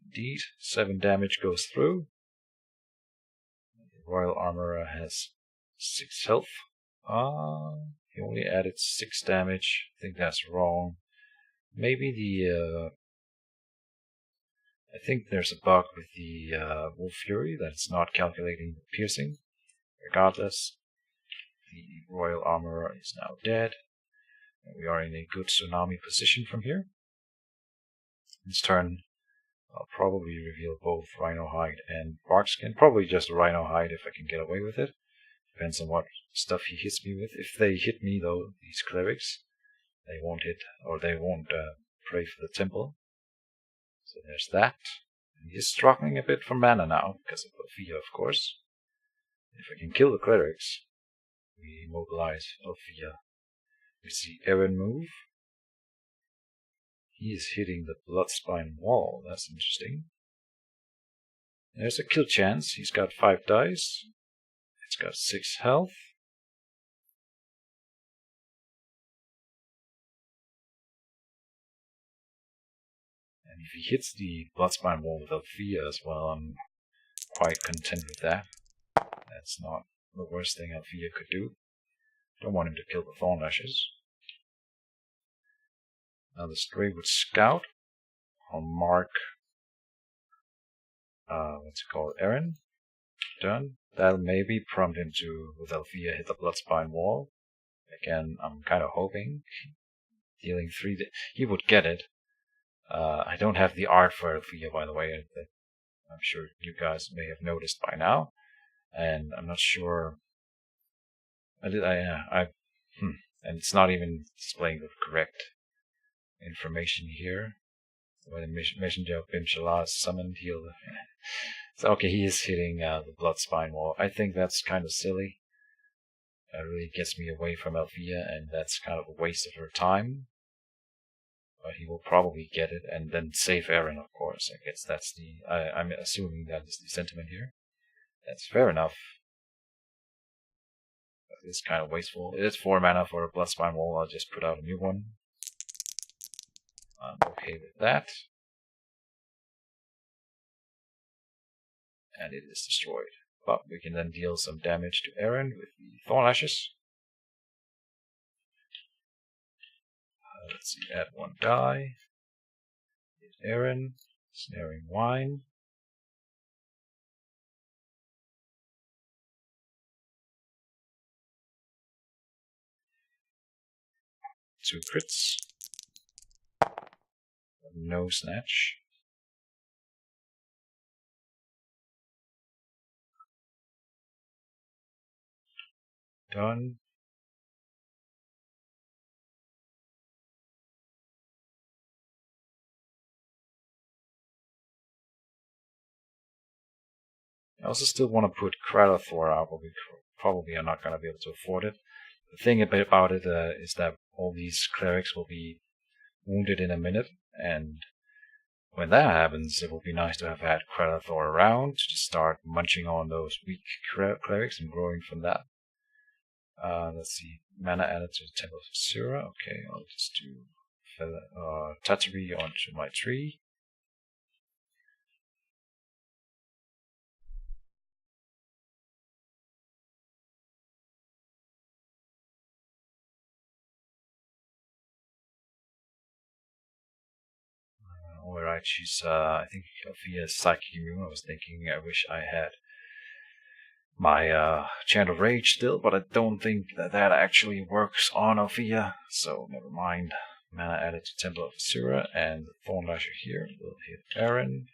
Indeed, 7 damage goes through. The Royal Armor has 6 health. He only added 6 damage. I think that's wrong. Maybe the I think there's a bug with the Wolf Fury that it's not calculating the piercing. Regardless, the Royal Armor is now dead. And we are in a good Tsunami position from here. This turn, I'll probably reveal both Rhino Hide and Barkskin. Probably just Rhino Hide if I can get away with it. Depends on what stuff he hits me with. If they hit me though, these Clerics, they won't hit, or they won't pray for the temple. So there's that. And he's struggling a bit for mana now, because of Althea, of course. If I can kill the Clerics, we mobilize Althea. We see Aaron move. He is hitting the Bloodspine wall. That's interesting. There's a kill chance. He's got 5 dice. It's got 6 health. And if he hits the Bloodspine Wall with Althea as well, I'm quite content with that. That's not the worst thing Althea could do. Don't want him to kill the Thorn Lashes. Now the Stray would scout. I'll mark what's it called? Aaron. Done. That'll maybe prompt him to, with Althea, hit the Bloodspine Wall. Again, I'm kind of hoping. Dealing 3, he would get it. I don't have the art for Althea, by the way. I'm sure you guys may have noticed by now. And I'm not sure. And it's not even displaying the correct information here. When the Messenger of Bimshala is summoned, he'll. So, okay, he is hitting the Bloodspine Wall. I think that's kind of silly. That really gets me away from Althea, and that's kind of a waste of her time. But he will probably get it, and then save Aaron, of course. I guess that's the. I'm assuming that is the sentiment here. That's fair enough. But it's kind of wasteful. It is 4 mana for a Bloodspine Wall. I'll just put out a new one. I'm okay with that. And it is destroyed. But we can then deal some damage to Aaron with the Thorn Lashes. Let's see, add 1 die. Hit Aaron. Snaring Wine. Two crits. No snatch. Done. I also still want to put Kralathor out, but we probably are not going to be able to afford it. The thing about it is that all these clerics will be wounded in a minute, and when that happens, it will be nice to have had Kralathor around to start munching on those weak clerics and growing from that. Let's see, mana added to the Temple of Sura. Okay, I'll just do Tatari onto my tree. Alright, she's, I think Althea is Psychic Immune. I was thinking, I wish I had my Chant of Rage still, but I don't think that actually works on Althea, so never mind. Mana added to Temple of Asura, and the Thorn Lasher here will hit Aaron.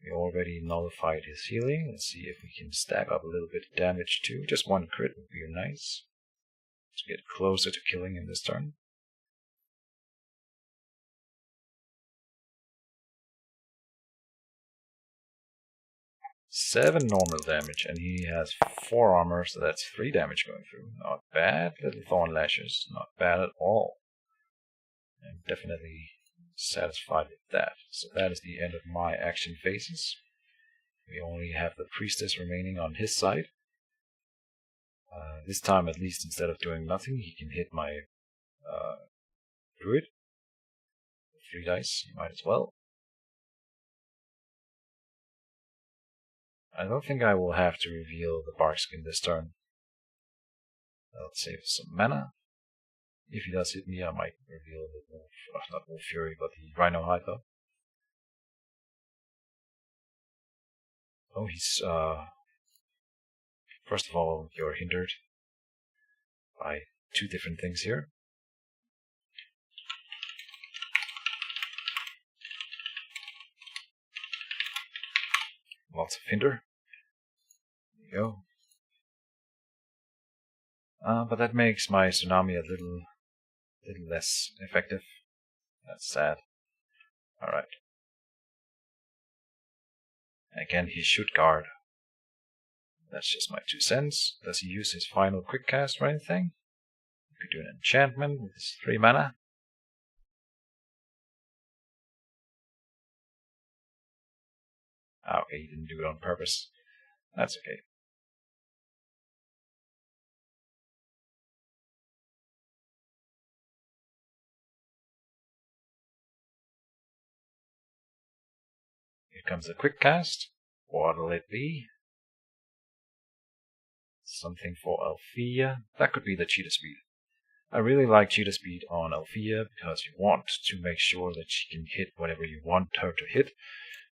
We already nullified his healing. Let's see if we can stack up a little bit of damage too. Just 1 crit would be nice to get closer to killing him this turn. 7 normal damage, and he has 4 armor, so that's 3 damage going through. Not bad, little Thorn Lashes. Not bad at all. I'm definitely satisfied with that. So that is the end of my action phases. We only have the Priestess remaining on his side. This time, at least, instead of doing nothing, he can hit my Druid. 3 dice, you might as well. I don't think I will have to reveal the Barkskin this turn. I'll save some mana. If he does hit me, I might reveal the Wolf, not Wolf Fury, but the Rhino Hyper. Oh, he's, first of all, you're hindered by 2 different things here. Lots of hinder. There you go. But that makes my Tsunami a little less effective. That's sad. Alright. Again, he should guard. That's just my 2 cents. Does he use his final quick cast or anything? He could do an enchantment with his 3 mana. Oh, okay, he didn't do it on purpose. That's okay. Here comes a quick cast. What'll it be? Something for Althea. That could be the cheetah speed. I really like cheetah speed on Althea because you want to make sure that she can hit whatever you want her to hit.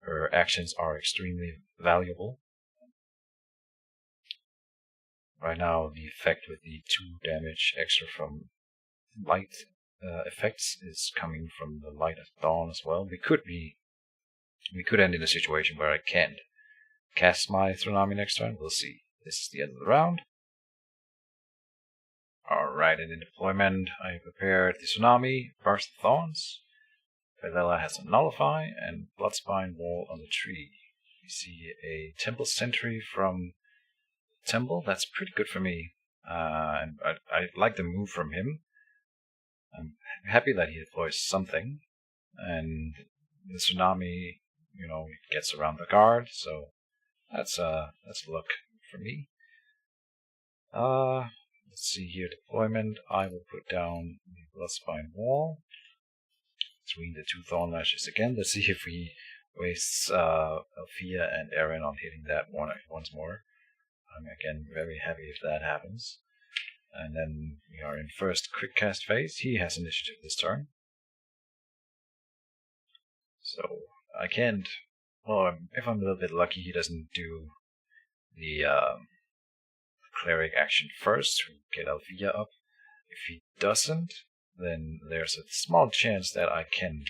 Her actions are extremely valuable. Right now, the effect with the 2 damage extra from light effects is coming from the light of dawn as well. We could end in a situation where I can't cast my Tsunami next turn. We'll see. This is the end of the round. Alright, and in deployment, I prepared the Tsunami, Burst of Thorns. Velella has a Nullify, and Bloodspine Wall on the tree. You see a Temple Sentry from Temple. That's pretty good for me. And I like the move from him. I'm happy that he deploys something. And the Tsunami, gets around the guard, so that's luck for me. Let's see here, deployment. I will put down the Bloodspine Wall between the 2 Thorn Lashes again. Let's see if he wastes Althea and Aaron on hitting that one once more. I'm again very happy if that happens. And then we are in first quick cast phase. He has initiative this turn. So I can't, well, if I'm a little bit lucky, he doesn't do the cleric action first to get Althea up. If he doesn't, then there's a small chance that I can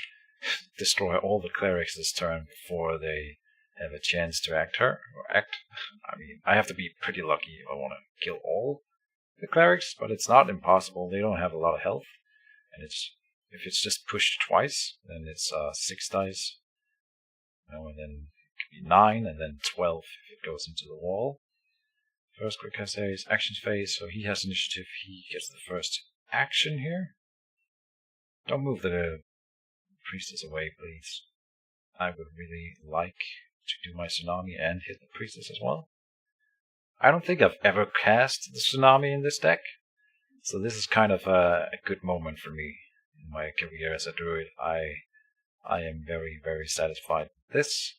destroy all the clerics this turn before they have a chance to act. I mean, I have to be pretty lucky if I want to kill all the clerics, but it's not impossible. They don't have a lot of health, and if it's just pushed twice, then it's 6 dice, and then it could be 9, and then 12 if it goes into the wall. First quick cast phase, action phase, so he has initiative. He gets the first action here. Don't move the Priestess away, please. I would really like to do my Tsunami and hit the Priestess as well. I don't think I've ever cast the Tsunami in this deck, so this is kind of a good moment for me in my career as a Druid. I am very, very satisfied with this.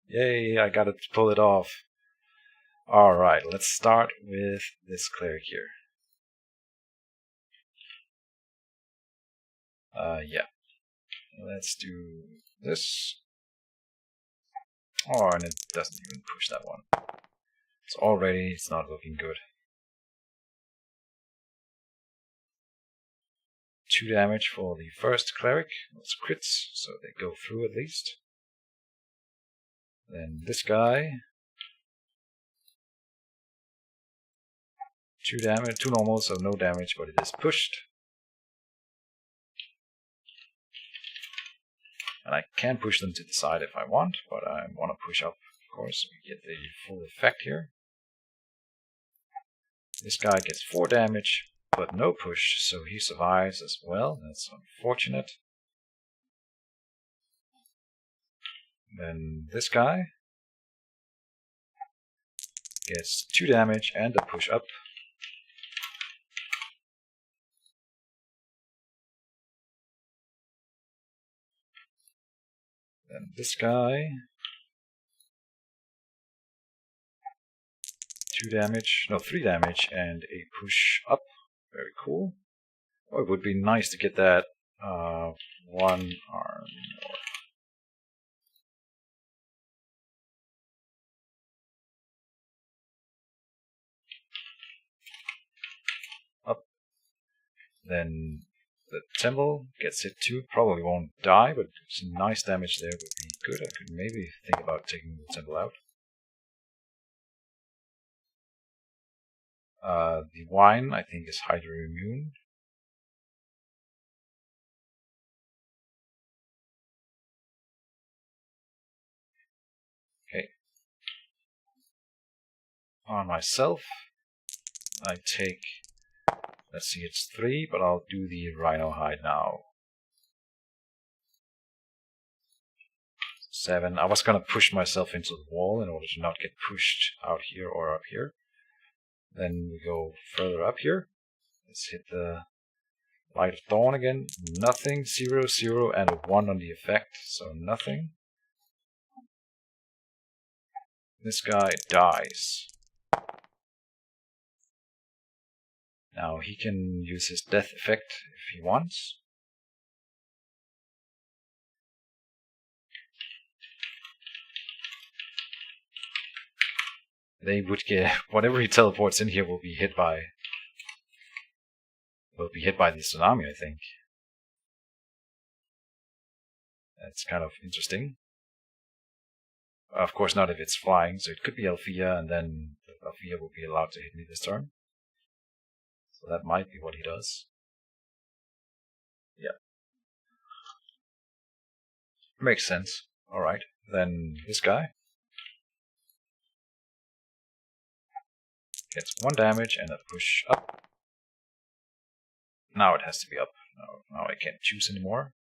Yay, I got to pull it off. Alright, let's start with this cleric here. Yeah. Let's do this. Oh, and it doesn't even push that one. So already it's not looking good. 2 damage for the first cleric. Those crits, so they go through at least. Then this guy. 2 damage, 2 normal, so no damage, but it is pushed. And I can push them to the side if I want, but I want to push up, of course. We get the full effect here. This guy gets 4 damage, but no push, so he survives as well. That's unfortunate. Then this guy gets 2 damage and a push up. Then this guy, 3 damage and a push up. Very cool. Oh, it would be nice to get that 1 arm. Up. Then the Temple gets hit too. Probably won't die, but some nice damage there would be good. I could maybe think about taking the Temple out. The wine, I think, is Hydro immune. Okay. On myself, I take, let's see, it's 3, but I'll do the rhino hide now. 7. I was gonna push myself into the wall in order to not get pushed out here or up here. Then we go further up here. Let's hit the Light of Dawn again. Nothing. 0, 0, and a 1 on the effect, so nothing. This guy dies. Now he can use his death effect if he wants. They would get whatever he teleports in here will be hit by the tsunami, I think. That's kind of interesting. Of course not if it's flying, so it could be Althea, and then Althea will be allowed to hit me this turn. So that might be what he does. Yeah. Makes sense. Alright, then this guy gets 1 damage and a push up. Now it has to be up. Now I can't choose anymore.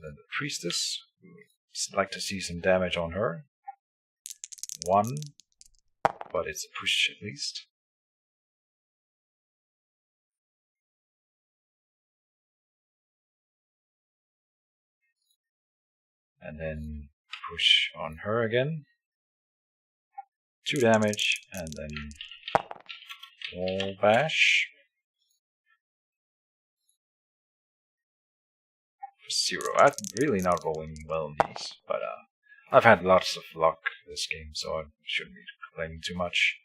Then the Priestess. We'd like to see some damage on her. 1, but it's a push at least. And then push on her again. 2 damage, and then wall bash. 0. I'm really not rolling well in these, but I've had lots of luck this game, so I shouldn't be complaining too much.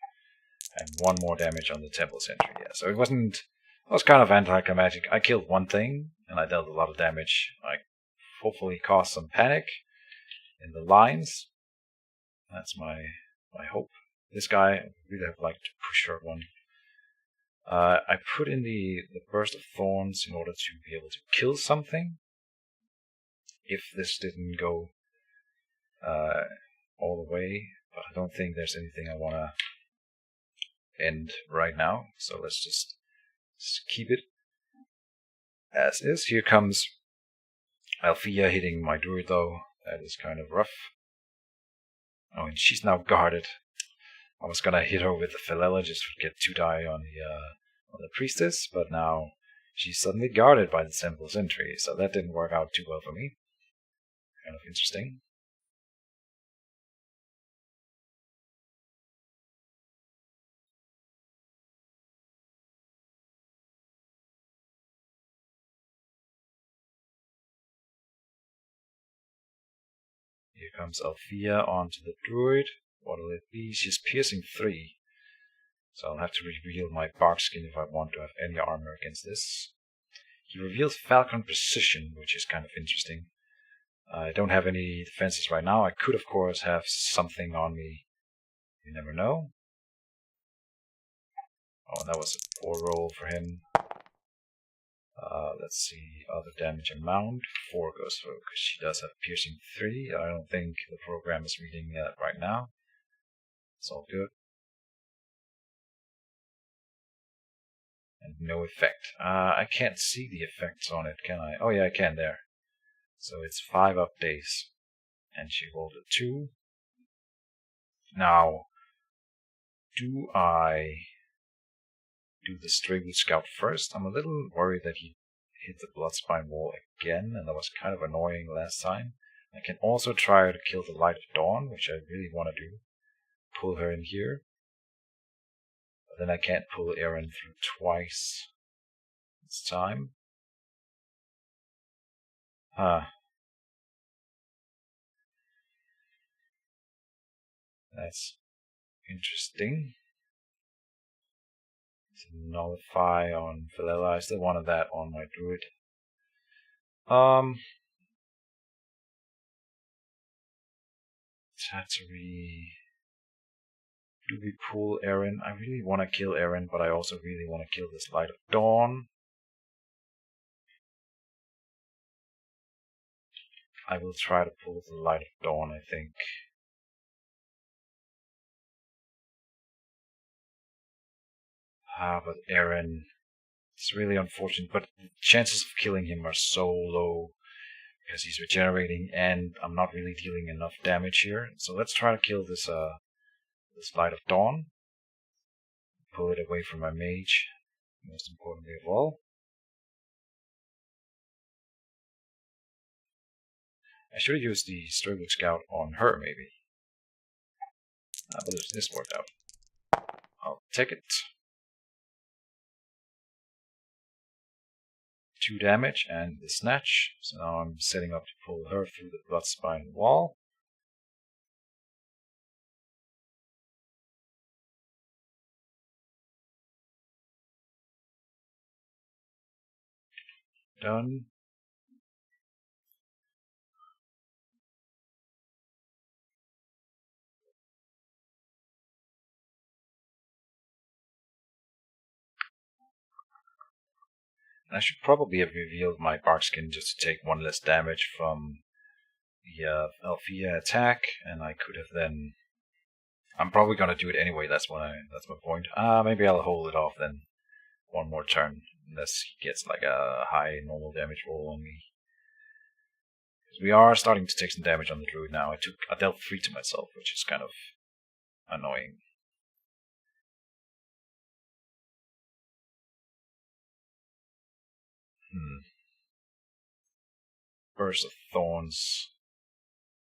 And 1 more damage on the Temple Sentry, yeah. So it was kind of anticlimactic. I killed 1 thing, and I dealt a lot of damage. I hopefully caused some panic in the lines. That's my hope. This guy, I really have liked to push her 1. I put in the Burst of Thorns in order to be able to kill something. If this didn't go all the way, but I don't think there's anything I want to end right now, so let's just keep it as is. Here comes Althea hitting my Druid though. That is kind of rough. Oh, and she's now guarded. I was gonna hit her with the Philela just to get 2 die on the Priestess, but now she's suddenly guarded by the Temple Sentry, so that didn't work out too well for me. Kind of interesting. Here comes Althea onto the Druid. What'll it be? She's piercing 3. So I'll have to reveal my bark skin if I want to have any armor against this. He reveals Falcon Precision, which is kind of interesting. I don't have any defenses right now. I could, of course, have something on me. You never know. Oh, that was a poor roll for him. Let's see, other damage amount. 4 goes through, because she does have piercing 3. I don't think the program is reading that right now. It's all good. And no effect. I can't see the effects on it, can I? Oh yeah, I can there. So it's 5 up days. And she rolled a 2. Now, do I do the Stray Root Scout first? I'm a little worried that he hit the Bloodspine wall again, and that was kind of annoying last time. I can also try to kill the Light of Dawn, which I really want to do. Pull her in here. But then I can't pull Aaron through twice this time. That's interesting. To nullify on Philela. I still wanted that on my Druid. Tattery. Do we pull Aaron? I really want to kill Aaron, but I also really want to kill this Light of Dawn. I will try to pull the Light of Dawn, I think. But Aaron, it's really unfortunate, but the chances of killing him are so low because he's regenerating and I'm not really dealing enough damage here. So let's try to kill this this Light of Dawn. Pull it away from my mage, most importantly of all. I should have used the Struggle Scout on her, maybe. But this worked out. I'll take it. 2 damage and the snatch. So now I'm setting up to pull her through the Bloodspine wall. Done. I should probably have revealed my Barkskin just to take 1 less damage from the Althea attack, and I could have then. I'm probably gonna do it anyway. That's my point. Maybe I'll hold it off then 1 more turn, unless he gets like a high normal damage roll on me. We are starting to take some damage on the Druid now. I dealt 3 to myself, which is kind of annoying. Burst of Thorns.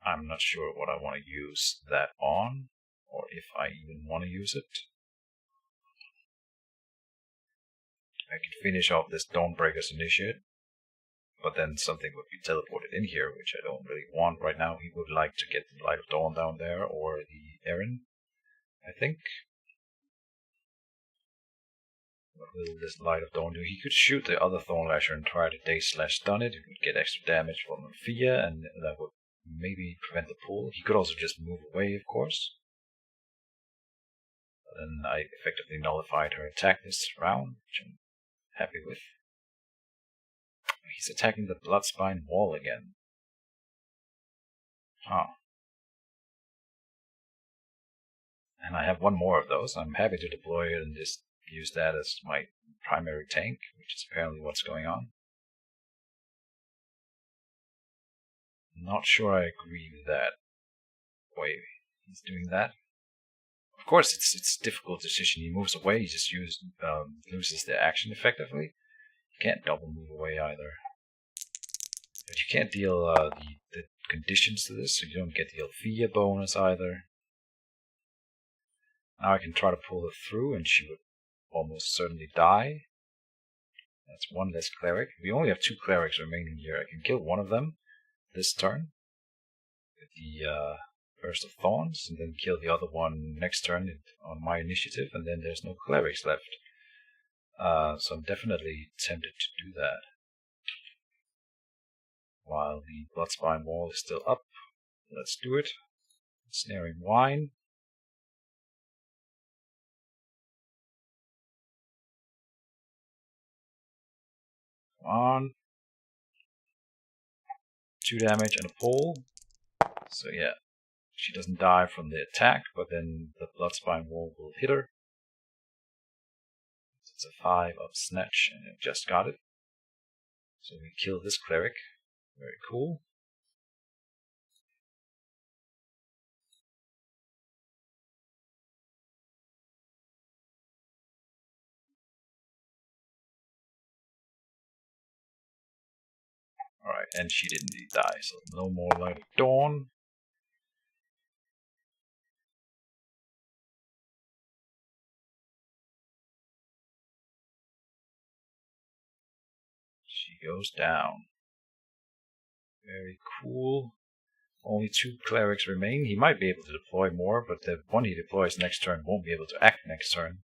I'm not sure what I want to use that on, or if I even want to use it. I can finish off this Dawnbreaker's Initiate, but then something would be teleported in here, which I don't really want right now. He would like to get the Light of Dawn down there, or the Aaron, I think. What will this Light of Dawn do? He could shoot the other Thornlasher and try to Day/Stun it. He would get extra damage from Althea, and that would maybe prevent the pull. He could also just move away, of course. But then I effectively nullified her attack this round, which I'm happy with. He's attacking the Bloodspine wall again. Huh. And I have 1 more of those. I'm happy to deploy it and just use that as my primary tank, which is apparently what's going on. Not sure I agree with that. Wait, he's doing that? Of course, it's a difficult decision. He moves away, he just loses the action effectively. You can't double move away either. But you can't deal the conditions to this, so you don't get the Althea bonus either. Now I can try to pull her through, and she would almost certainly die. That's 1 less cleric. We only have 2 clerics remaining here. I can kill 1 of them this turn with the Burst of Thorns, and then kill the other one next turn on my initiative, and then there's no clerics left. So I'm definitely tempted to do that. While the Bloodspine wall is still up, let's do it. Snaring Wine. Come on. 2 damage and a pull. So yeah, she doesn't die from the attack, but then the Bloodspine wall will hit her. It's a 5 of Snatch, and it just got it. So we kill this cleric. Very cool. Alright, and she didn't die, so no more Light of Dawn. She goes down. Very cool. Only 2 clerics remain. He might be able to deploy more, but the one he deploys next turn won't be able to act next turn,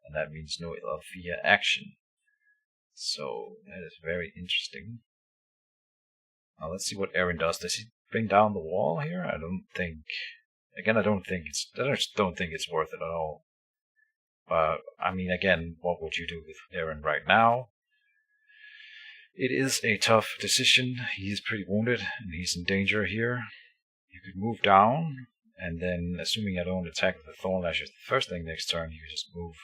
and that means no Althea action. So that is very interesting. Now let's see what Aaron does. Does he bring down the wall here? I don't think. Again, I just don't think it's worth it at all. But I mean, again, what would you do with Aaron right now? It is a tough decision. He's pretty wounded and he's in danger here. You could move down, and then, assuming I don't attack with the Thorn Lashes the first thing next turn, you just move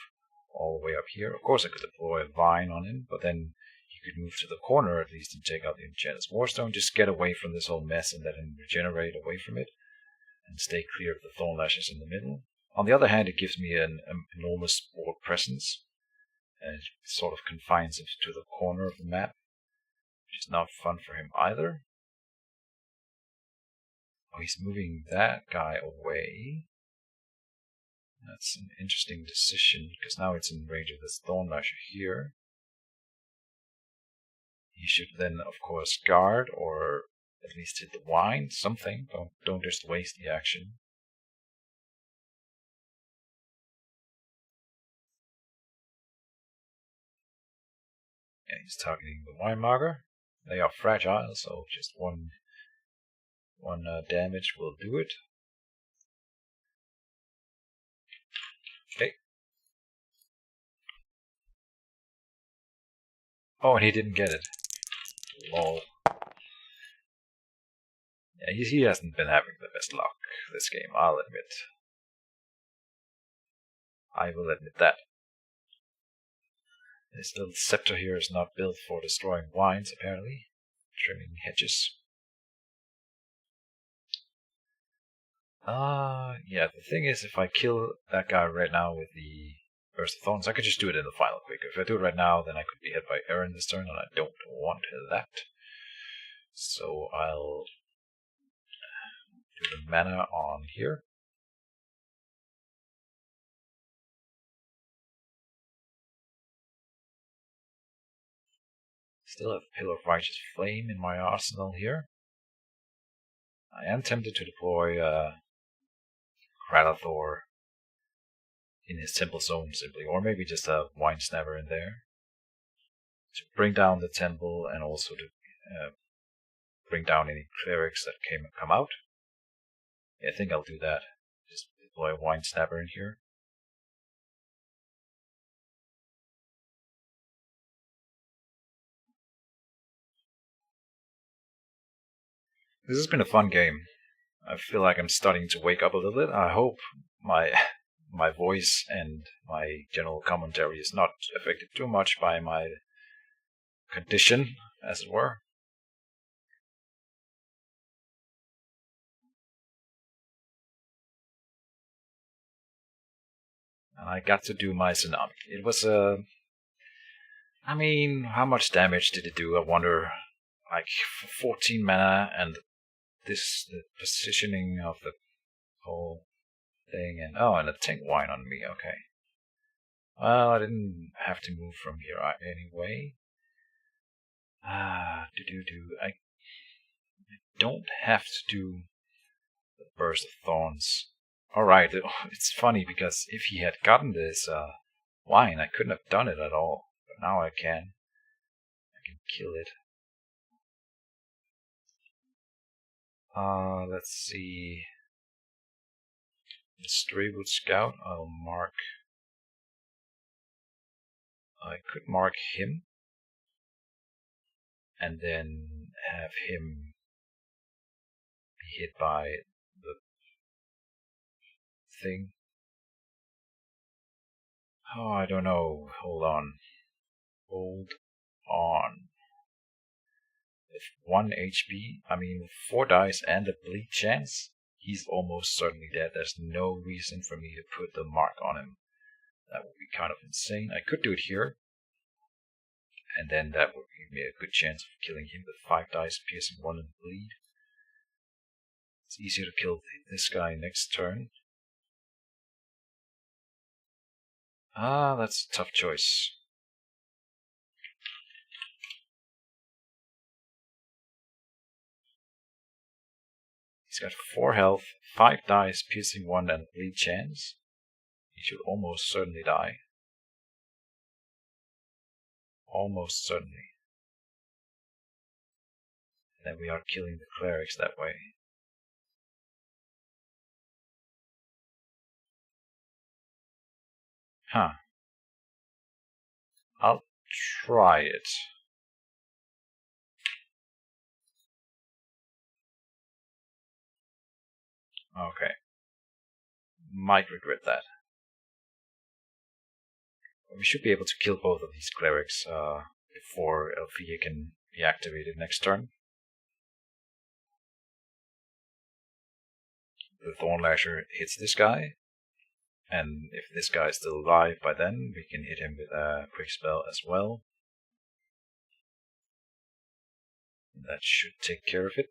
all the way up here. Of course, I could deploy a Vine on him, but then you could move to the corner at least and take out the Enchanter's Warstone. Just get away from this whole mess and let him regenerate away from it, and stay clear of the Thorn Lashes in the middle. On the other hand, it gives me an enormous board presence, and it sort of confines it to the corner of the map, which is not fun for him either. Oh, he's moving that guy away. That's an interesting decision, because now it's in range of this Thorn Lasher here. He should then, of course, guard, or at least hit the wine, something. Don't just waste the action. And he's targeting the wine marker. They are fragile, so just one damage will do it. Okay. Oh, and he didn't get it. Lol. Yeah, he hasn't been having the best luck this game, I'll admit. I will admit that. This little scepter here is not built for destroying wines, apparently. Trimming hedges. Yeah, the thing is, if I kill that guy right now with the Burst of Thorns, I could just do it in the final quick. If I do it right now, then I could be hit by Aaron this turn, and I don't want that. So I'll do the mana on here. Still have Pillar of Righteous Flame in my arsenal here. I am tempted to deploy Kralathor in his temple zone simply, or maybe just a Wine Snapper in there to bring down the temple and also to bring down any clerics that come out. Yeah, I think I'll do that. Just deploy a Wine Snapper in here. This has been a fun game. I feel like I'm starting to wake up a little bit. I hope my voice and my general commentary is not affected too much by my condition, as it were. And I got to do my Tsunami. It was I mean, how much damage did it do? I wonder. Like 14 mana, and the positioning of the whole thing, and and a tank wine on me. Okay. Well, I didn't have to move from here anyway. I don't have to do the Burst of Thorns. Alright, it's funny because if he had gotten this wine, I couldn't have done it at all. But now I can. I can kill it. Let's see. The Straywood Scout, I'll mark. I could mark him. And then have him be hit by the thing. Oh, I don't know. Hold on. Hold on. With 1 HP, I mean with 4 dice and a bleed chance, he's almost certainly dead. There's no reason for me to put the mark on him. That would be kind of insane. I could do it here, and then that would give me a good chance of killing him with 5 dice, piercing 1 and bleed. It's easier to kill this guy next turn. That's a tough choice. He's got 4 health, 5 dice, piercing 1 and bleed chance. He should almost certainly die. Almost certainly. And then we are killing the clerics that way. Huh. I'll try it. Okay. Might regret that. We should be able to kill both of these clerics before Elfia can be activated next turn. The Thorn Lasher hits this guy, and if this guy is still alive by then, we can hit him with a quick spell as well. That should take care of it.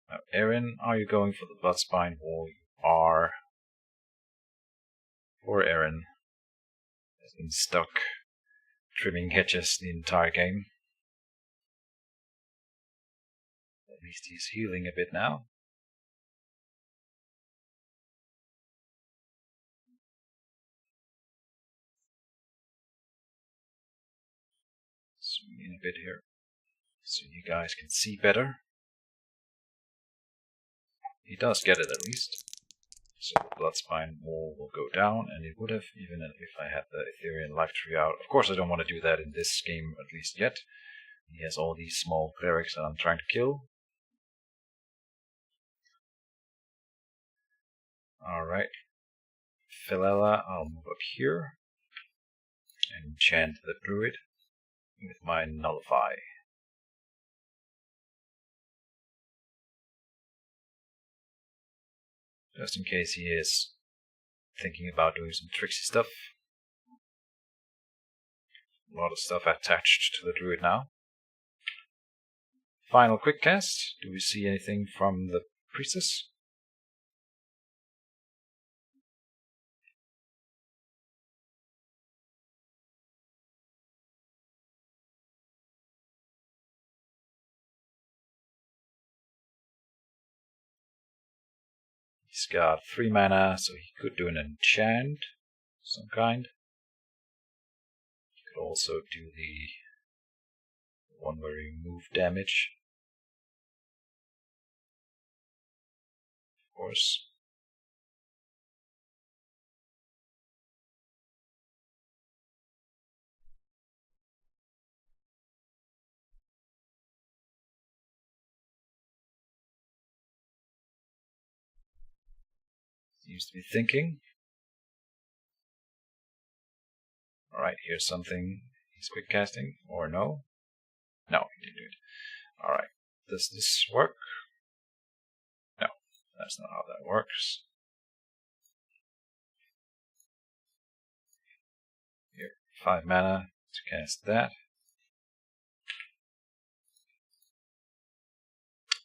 Now, Erin, are you going for the Bloodspine Wall? You are. Poor Erin has been stuck trimming hedges the entire game. At least he's healing a bit now. Zoom in a bit here so you guys can see better. He does get it at least. So the Bloodspine Wall will go down, and it would have even if I had the Ethereal Life Tree out. Of course I don't want to do that in this game, at least yet. He has all these small clerics that I'm trying to kill. Alright. Philela, I'll move up here and enchant the Druid with my Nullify. Just in case he is thinking about doing some tricksy stuff. A lot of stuff attached to the Druid now. Final quick cast. Do we see anything from the Priestess? He's got 3 mana, so he could do an enchant of some kind. He could also do the one where you move damage. Of course. Seems to be thinking. Alright, here's something he's quick casting, or no? No, he didn't do it. Alright, does this work? No, that's not how that works. Here, 5 mana to cast that.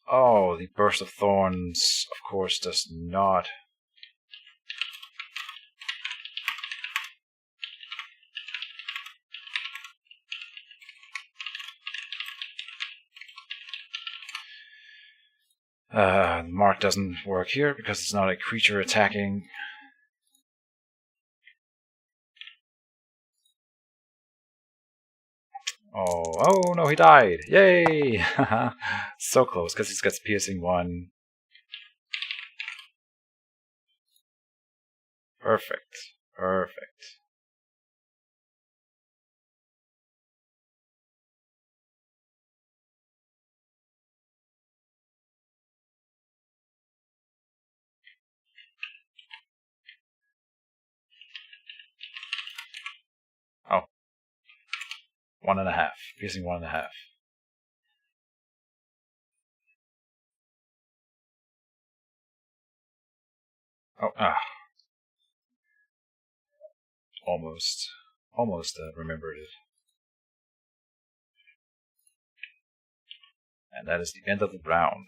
Oh, the Burst of Thorns, of course, does not. The mark doesn't work here because it's not a creature attacking. Oh no, he died! Yay! So close, because he's got piercing 1. Perfect. Perfect. Oh. 1.5. Piercing 1.5. Oh, almost remembered it. And that is the end of the round.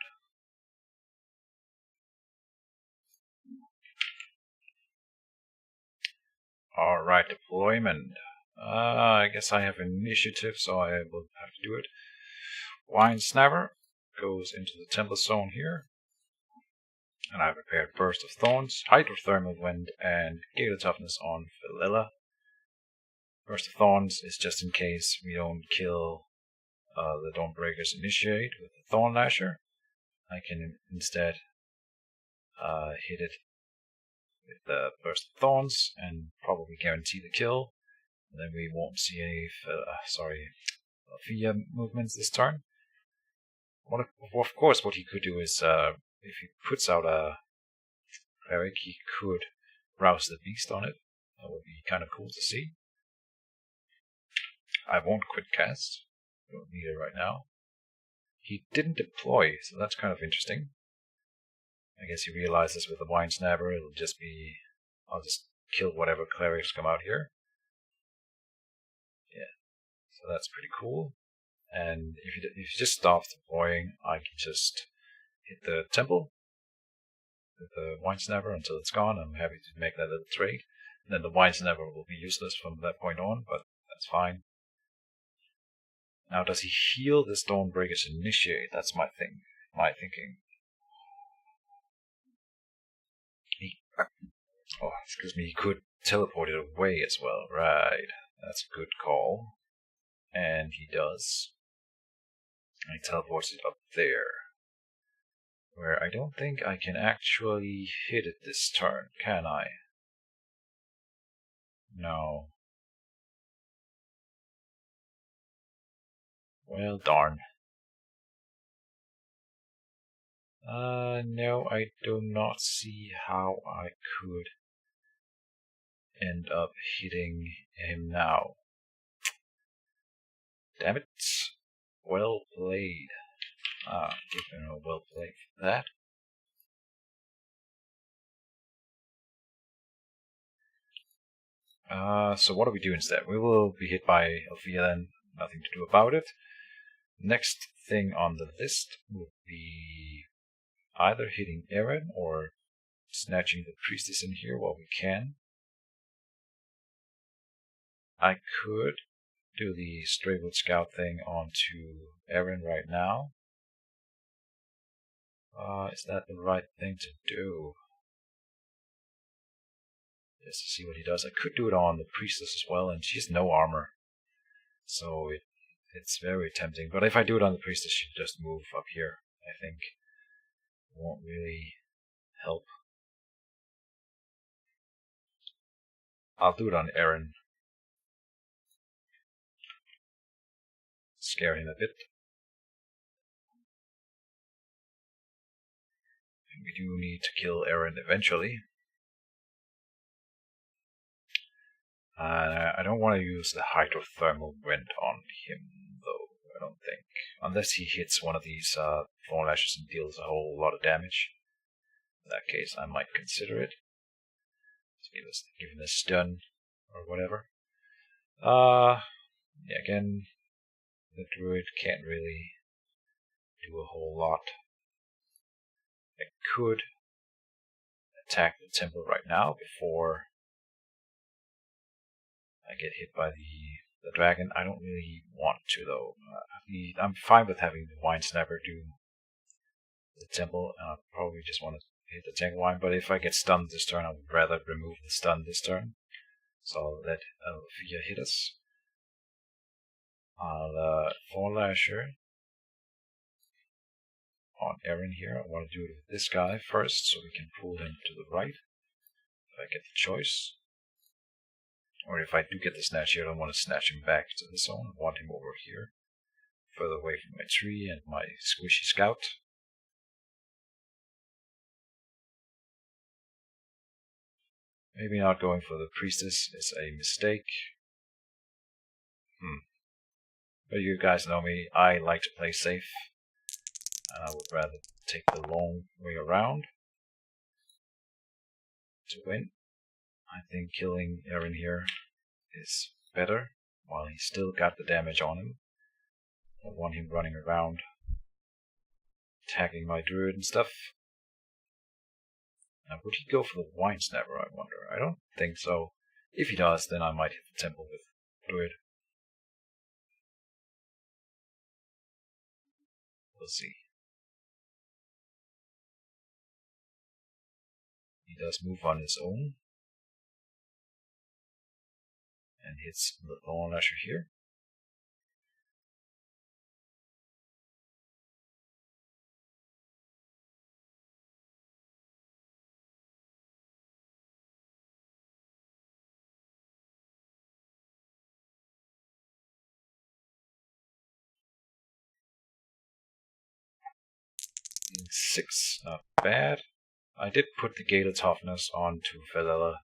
Alright, deployment. I guess I have initiative, so I will have to do it. Wine Snapper goes into the Temple Zone here. And I prepared Burst of Thorns, Hydrothermal Wind, and Gale Toughness on Philela. Burst of Thorns is just in case we don't kill the Dawnbreaker's Initiate with the Thorn Lasher. I can instead hit it with the Burst of Thorns and probably guarantee the kill. And then we won't see any Fia movements this turn. Of course, what he could do is, if he puts out a Cleric, he could rouse the beast on it. That would be kind of cool to see. I won't quick cast. Don't need it right now. He didn't deploy, so that's kind of interesting. I guess he realizes with the Wine Snapper it'll just be... I'll just kill whatever clerics come out here. Yeah, so that's pretty cool. And if he just stops deploying, I can just hit the temple with the Wine Snapper until it's gone. I'm happy to make that little trade. And then the Wine Snapper will be useless from that point on, but that's fine. Now, does he heal the Stormbreaker's Initiate? That's my thinking. He could teleport it away as well. Right, that's a good call. And he does. And he teleports it up there. Where I don't think I can actually hit it this turn, can I? No. Well, darn. No, I do not see how I could end up hitting him now. Damn it. Well played. Give him a well played for that. So what do we do instead? We will be hit by Althea then, nothing to do about it. Next thing on the list will be either hitting Eren or snatching the Priestess in here while we can. I could do the Straywood Scout thing onto Eren right now. Is that the right thing to do? Just to see what he does. I could do it on the Priestess as well, and she has no armor. So it's very tempting. But if I do it on the Priestess, she'd just move up here, I think. It won't really help. I'll do it on Eren. Scare him a bit. And we do need to kill Eren eventually. I don't want to use the hydrothermal vent on him, though, I don't think. Unless he hits one of these Thorn Lashes and deals a whole lot of damage. In that case, I might consider it. Let's give him a stun, or whatever. Yeah, again, the Druid can't really do a whole lot. I could attack the temple right now before I get hit by the dragon. I don't really want to, though. I'm fine with having the Wine Snapper do the temple, and I probably just want to hit the Tank Wine, but if I get stunned this turn, I would rather remove the stun this turn. So I'll let Althea hit us. I'll Thorn Lasher on Eren here. I want to do it with this guy first, so we can pull him to the right, if I get the choice. Or if I do get the snatch here, I don't want to snatch him back to the zone. I want him over here, further away from my tree and my squishy scout. Maybe not going for the Priestess is a mistake. But you guys know me, I like to play safe. And I would rather take the long way around to win. I think killing Eren here is better, while he's still got the damage on him. I don't want him running around attacking my Druid and stuff. Now, would he go for the Wine Snapper, I wonder? I don't think so. If he does, then I might hit the temple with Druid. We'll see. He does move on his own. And hits the Thorn Lasher here. 6, not bad. I did put the Gator Toughness onto Felella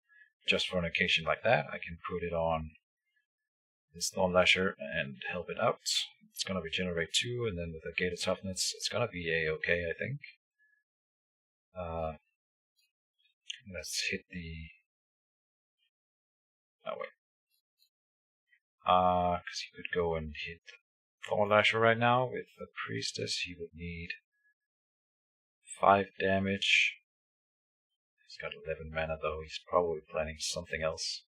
just for an occasion like that. I can put it on this Thorn Lasher and help it out. It's gonna regenerate 2, and then with the Gator Toughness, it's gonna be a-okay, I think. Let's hit the... Oh, wait. Because he could go and hit Thorn Lasher right now. With the Priestess, he would need 5 damage. He's got 11 mana though, he's probably planning something else.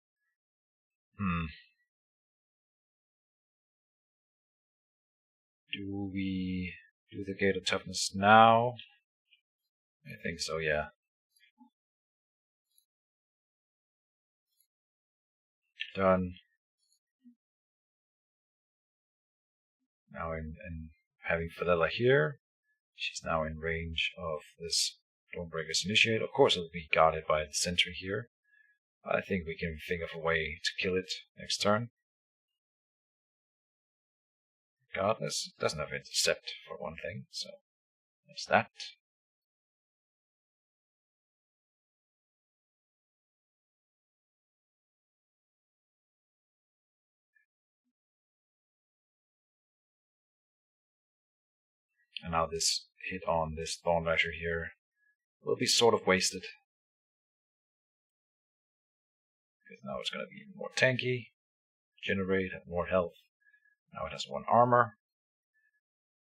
Do we do the Gator Toughness now? I think so, yeah. Done. Now in having Fadella here, she's now in range of this Dawnbreaker's Initiate. Of course it'll be guarded by the sentry here. I think we can think of a way to kill it next turn. Regardless, it doesn't have intercept for one thing, so there's that. And now this hit on this Thorn Lasher here will be sort of wasted. Because now it's going to be more tanky, generate, have more health. Now it has 1 armor.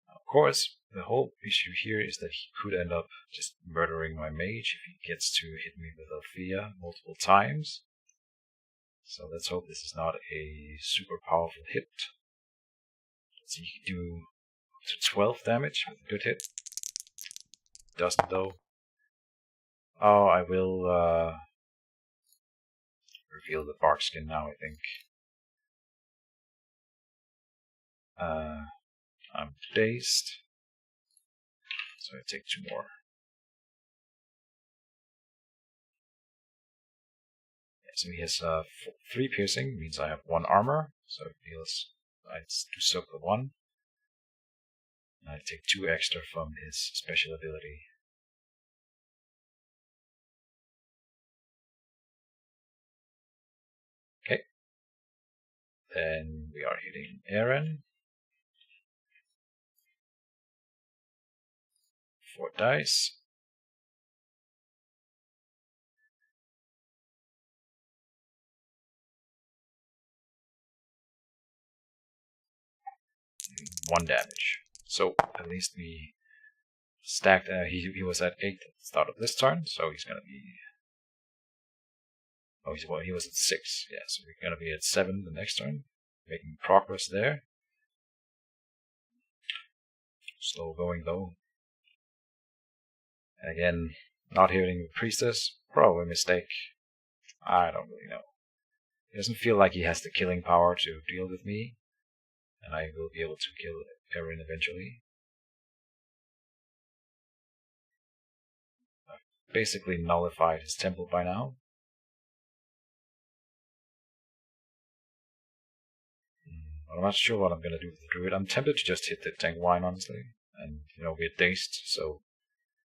Now, of course, the whole issue here is that he could end up just murdering my mage if he gets to hit me with Althea multiple times. So let's hope this is not a super powerful hit. Let's see, he can do up to 12 damage with a good hit. Doesn't though. Oh, I will reveal the bark skin now, I think. I'm dazed, so I take 2 more. Yeah, so he has 3 piercing, means I have 1 armor, so it deals. I do soak the 1. And I take 2 extra from his special ability. Okay. Then we are hitting Aaron. 4 dice. And 1 damage. So at least we stacked. He was at 8 at the start of this turn, so he's gonna be. Oh, he was at 6. Yeah, so we're gonna be at 7 the next turn, making progress there. Slow going though. And again, not hitting the Priestess, probably a mistake. I don't really know. It doesn't feel like he has the killing power to deal with me, and I will be able to kill Erin eventually. I've basically nullified his temple by now. I'm not sure what I'm gonna do with the Druid. I'm tempted to just hit the Tank Wine, honestly. And, we're dazed, so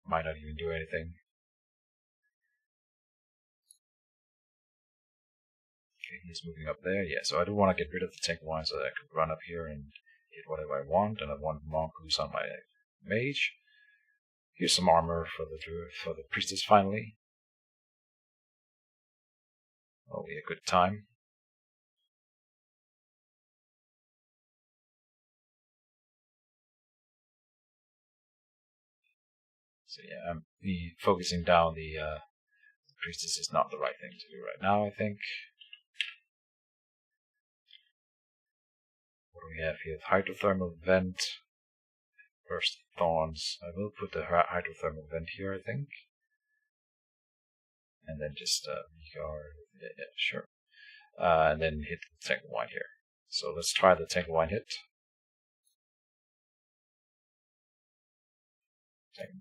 might not even do anything. Okay, he's moving up there. Yeah, so I do want to get rid of the Tank Wine so that I can run up here and hit whatever I want. And I want Mongoose on my Mage. Here's some armor for the Druid, for the Priestess finally. Oh, yeah, good time. So yeah, focusing down the Priestess is not the right thing to do right now, I think. What do we have here? Hydrothermal Vent. Burst Thorns. I will put the Hydrothermal Vent here, I think. And then just yeah, sure. And then hit the Tangle Wine here. So let's try the Tangle Wine hit.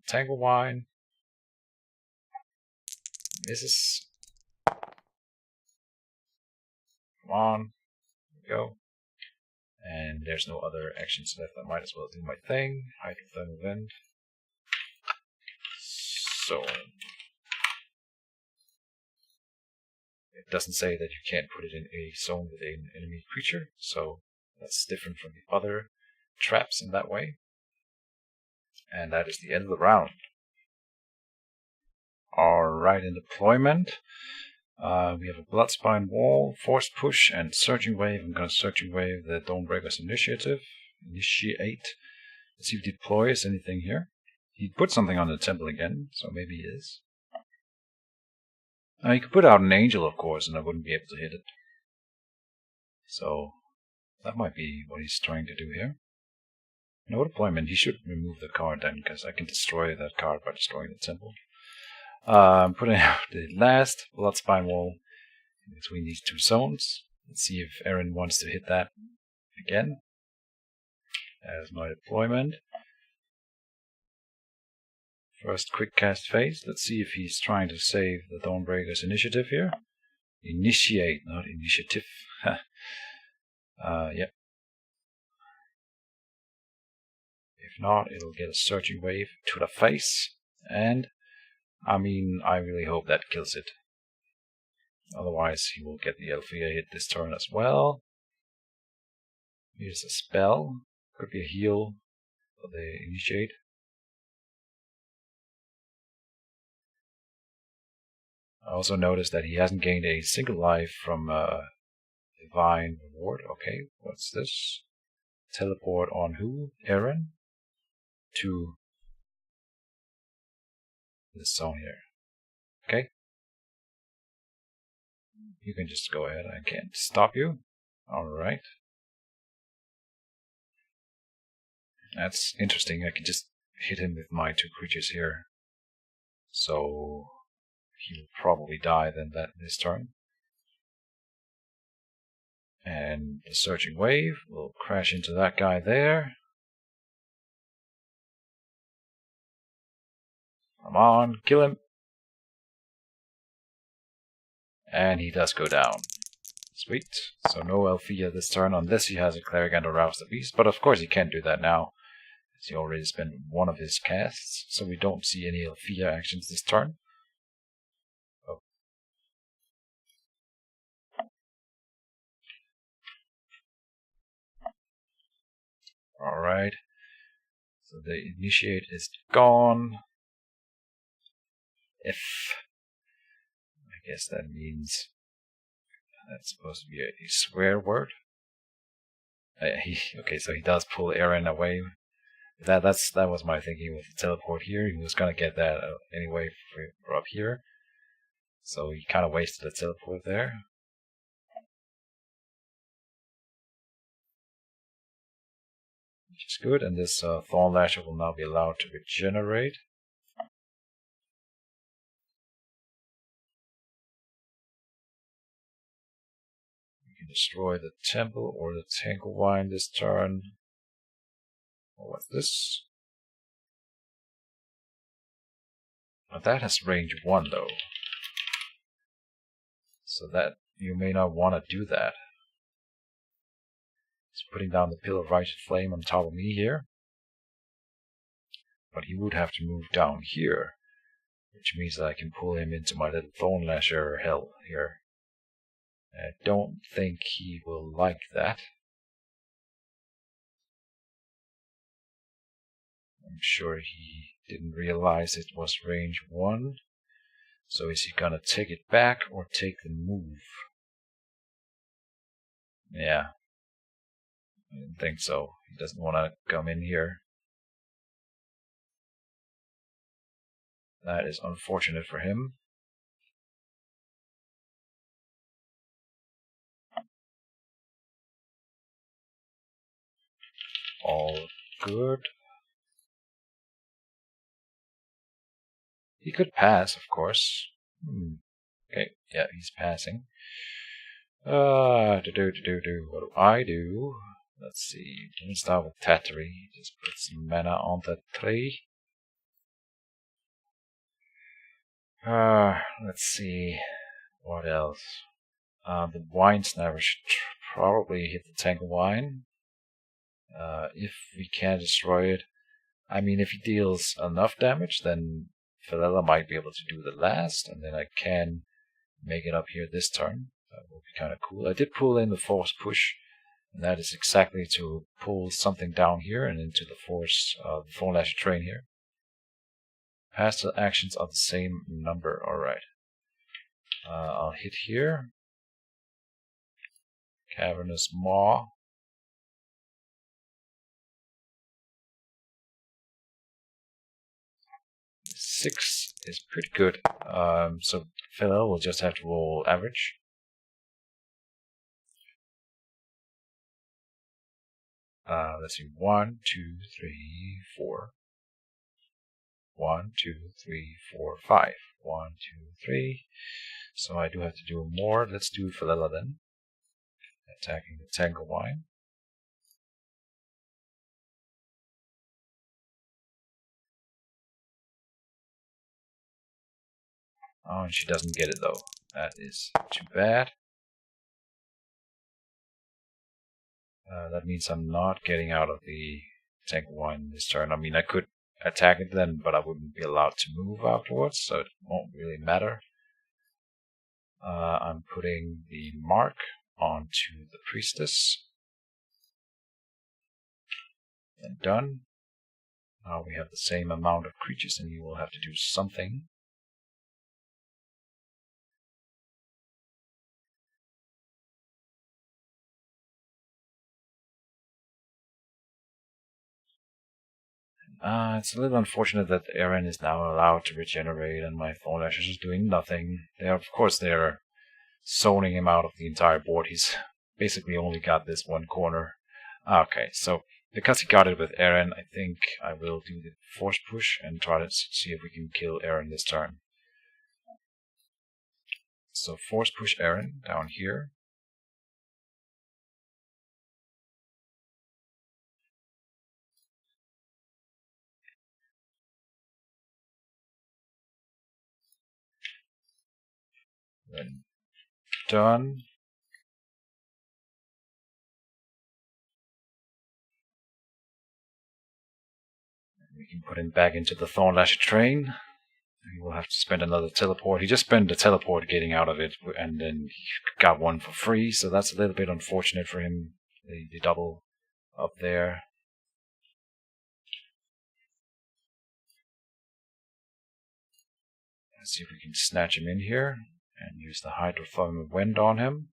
Tangle Wine. Misses. Come on. There we go. And there's no other actions left. I might as well do my thing. Hydrothermal Vent. zone. It doesn't say that you can't put it in a zone with an enemy creature, so that's different from the other traps in that way. And that is the end of the round. Alright, in deployment, we have a Bloodspine Wall, Force Push, and Searching Wave. I'm going to Searching Wave the Dawnbreaker's Initiate. Let's see if he deploys anything here. He put something on the temple again, so maybe he is. He could put out an Angel, of course, and I wouldn't be able to hit it. So, that might be what he's trying to do here. No deployment, he should remove the card then, because I can destroy that card by destroying the temple. I'm putting out the last Bloodspine Wall in between these two zones. Let's see if Aaron wants to hit that again. As my deployment. First quick cast phase. Let's see if he's trying to save the Dawnbreaker's initiative here. Initiate, not initiative. Yep. If not, it'll get a Searching Wave to the face. And, I mean, I really hope that kills it. Otherwise, he will get the Althea hit this turn as well. Here's a spell. Could be a heal for the Initiate. I also noticed that he hasn't gained a single life from Divine Reward. Okay, what's this? Teleport on who? Aaron? To this zone here. Okay? You can just go ahead. I can't stop you. Alright. That's interesting. I can just hit him with my two creatures here. So he'll probably die then this turn. And the Searching Wave will crash into that guy there. Come on, kill him. And he does go down. Sweet. So no Althea this turn unless he has a Cleric and Arouse the Beast. But of course he can't do that now, as he already spent one of his casts. So we don't see any Althea actions this turn. Oh. Alright. So the Initiate is gone. If I guess that means that's supposed to be a swear word. Okay, so he does pull Aaron away. That was my thinking with the teleport here. He was gonna get that anyway for up here. So he kind of wasted the teleport there. Which is good, and this Thorn Lasher will now be allowed to regenerate. Destroy the temple or the Tanglewine this turn. What's this? Now that has range 1 though. So that you may not want to do that. He's putting down the Pillar of Righteous Flame on top of me here. But he would have to move down here, which means that I can pull him into my little Thorn Lasher hell here. I don't think he will like that. I'm sure he didn't realize it was range 1. So is he gonna take it back or take the move? Yeah. I didn't think so. He doesn't want to come in here. That is unfortunate for him. All good. He could pass, of course. Okay, yeah, he's passing. What do I do? Let's see. Let's start with Tattery. Just put some mana on that tree. Let's see. What else? The Wine Snapper should probably hit the Tanglewine. If we can't destroy it. I mean, if he deals enough damage, then Philela might be able to do the last, and then I can make it up here this turn. That will be kind of cool. I did pull in the force push, and that is exactly to pull something down here and into the the Thornlash train here. Past actions are the same number. Alright. I'll hit here. Cavernous Maw. 6 is pretty good. So Philela will just have to roll average. Let's see. 1, 2, 3, 4. 1, 2, 3, 4, 5. 1, 2, 3. So I do have to do more. Let's do Philela then. Attacking the Tanglewine. Oh, and she doesn't get it though. That is too bad. That means I'm not getting out of the Tanglewine this turn. I mean, I could attack it then, but I wouldn't be allowed to move afterwards, so it won't really matter. I'm putting the mark onto the Priestess. And done. Now we have the same amount of creatures, and you will have to do something. It's a little unfortunate that Aaron is now allowed to regenerate and my Thornlash is just doing nothing. Of course they're zoning him out of the entire board. He's basically only got this one corner. Okay, so because he got it with Aaron, I think I will do the force push and try to see if we can kill Aaron this turn. So force push Aaron down here. Then done. We can put him back into the Thornlash train. He will have to spend another teleport. He just spent a teleport getting out of it, and then he got one for free, so that's a little bit unfortunate for him. The double up there. Let's see if we can snatch him in here and use the Hydrothermal Wind on him.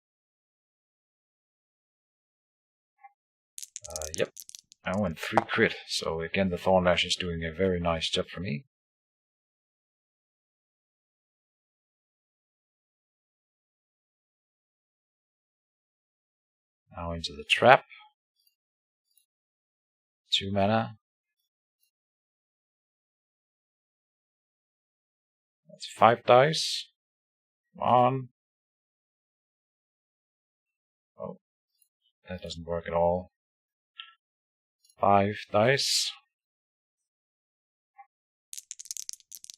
Yep. I went 3 crit, so again the Thornlash is doing a very nice job for me. Now into the trap. 2 mana. That's 5 dice. Come on. Oh, that doesn't work at all. 5 dice.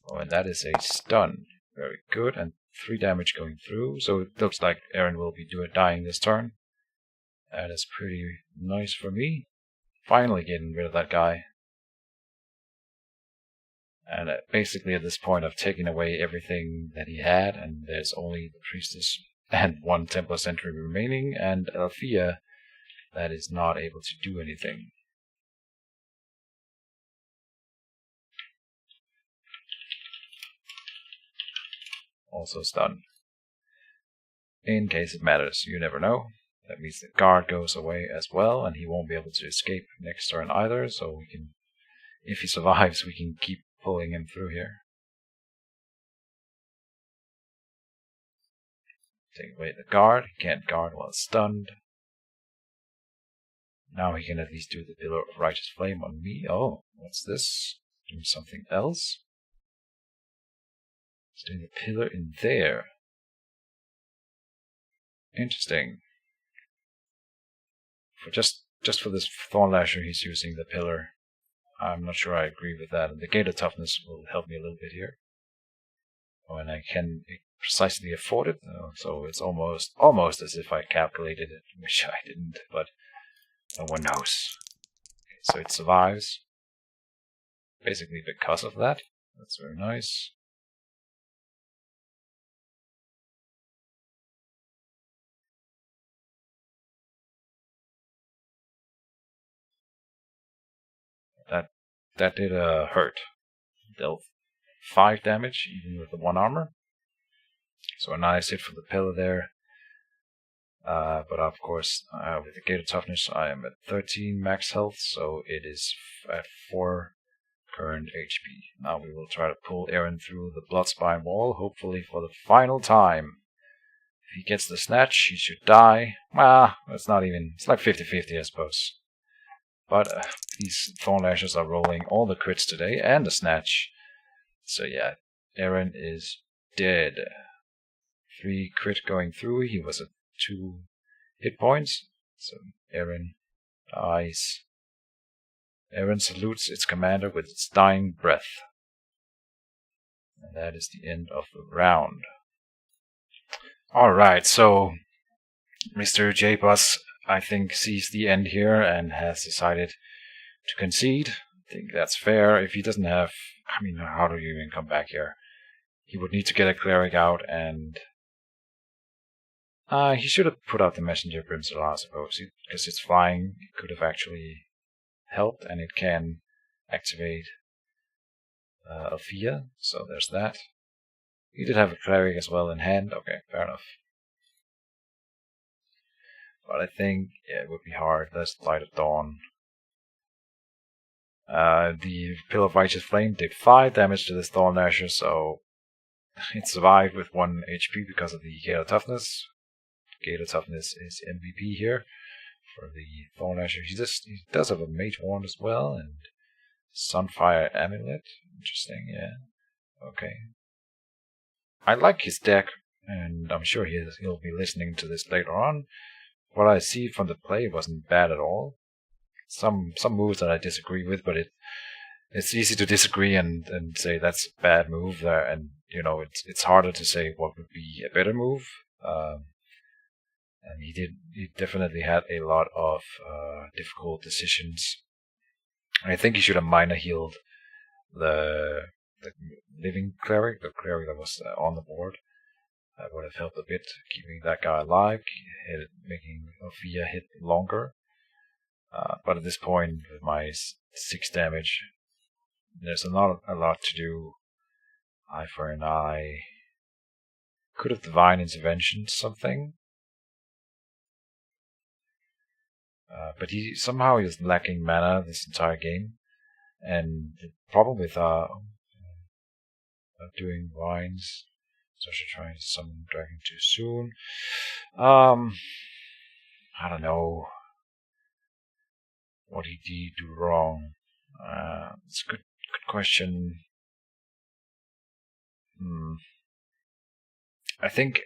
Oh, and that is a stun. Very good, and 3 damage going through, so it looks like Aaron will be dying this turn. That is pretty nice for me. Finally getting rid of that guy. And basically at this point I've taken away everything that he had, and there's only the Priestess and 1 Templar Sentry remaining, and Althea that is not able to do anything. Also stunned. In case it matters, you never know. That means the guard goes away as well, and he won't be able to escape next turn either, so we can, if he survives, we can keep pulling him through here. Take away the guard. He can't guard while stunned. Now he can at least do the Pillar of Righteous Flame on me. Oh, what's this? Doing something else? He's doing the pillar in there. Interesting. For just for this Thornlasher, he's using the pillar. I'm not sure I agree with that. And the Gate of Toughness will help me a little bit here. Oh, and I can precisely afford it, so it's almost as if I calculated it, which I didn't, but no one knows. Okay, so it survives, basically because of that. That's very nice. That did hurt. Dealt 5 damage, even with the 1 armor. So a nice hit for the pillar there. But of course, with the Gator Toughness, I am at 13 max health, so it is at 4 current HP. Now we will try to pull Aaron through the Bloodspine wall, hopefully for the final time. If he gets the snatch, he should die. It's not even, it's like 50-50, I suppose. But these Thorn Lashes are rolling all the crits today, and the snatch. So yeah, Aaron is dead. 3 crit going through, he was at 2 hit points. So Aaron dies. Aaron salutes its commander with its dying breath. And that is the end of the round. Alright, so Mr. J-Bus, I think, sees the end here and has decided to concede. I think that's fair. If he doesn't have... I mean, how do you even come back here? He would need to get a cleric out, and... he should have put out the Messenger Brimstone, I suppose, because it's flying. It could have actually helped, and it can activate Althea, so there's that. He did have a cleric as well in hand. Okay, fair enough. But I think, yeah, it would be hard. Let's Light of Dawn. The Pillar of Righteous Flame did 5 damage to this Thorn Lasher, so it survived with 1 HP because of the Gator Toughness. Gator Toughness is MVP here for the Thorn Lasher. He does have a Mage Wand as well, and Sunfire Amulet. Interesting, yeah. Okay. I like his deck, and I'm sure he'll be listening to this later on. What I see from the play wasn't bad at all. Some moves that I disagree with, but it's easy to disagree and say that's a bad move there, and you know it's harder to say what would be a better move. And he definitely had a lot of difficult decisions. I think he should have minor healed the living cleric, the cleric that was on the board. That would have helped a bit, keeping that guy alive, making Althea hit longer. But at this point, with my 6 damage, there's not a lot to do. Eye for an eye. Could have Divine Intervention something. But he somehow is lacking mana this entire game. And the problem with doing vines, especially trying to summon dragon too soon. I don't know. What did he do wrong? It's a good question. I think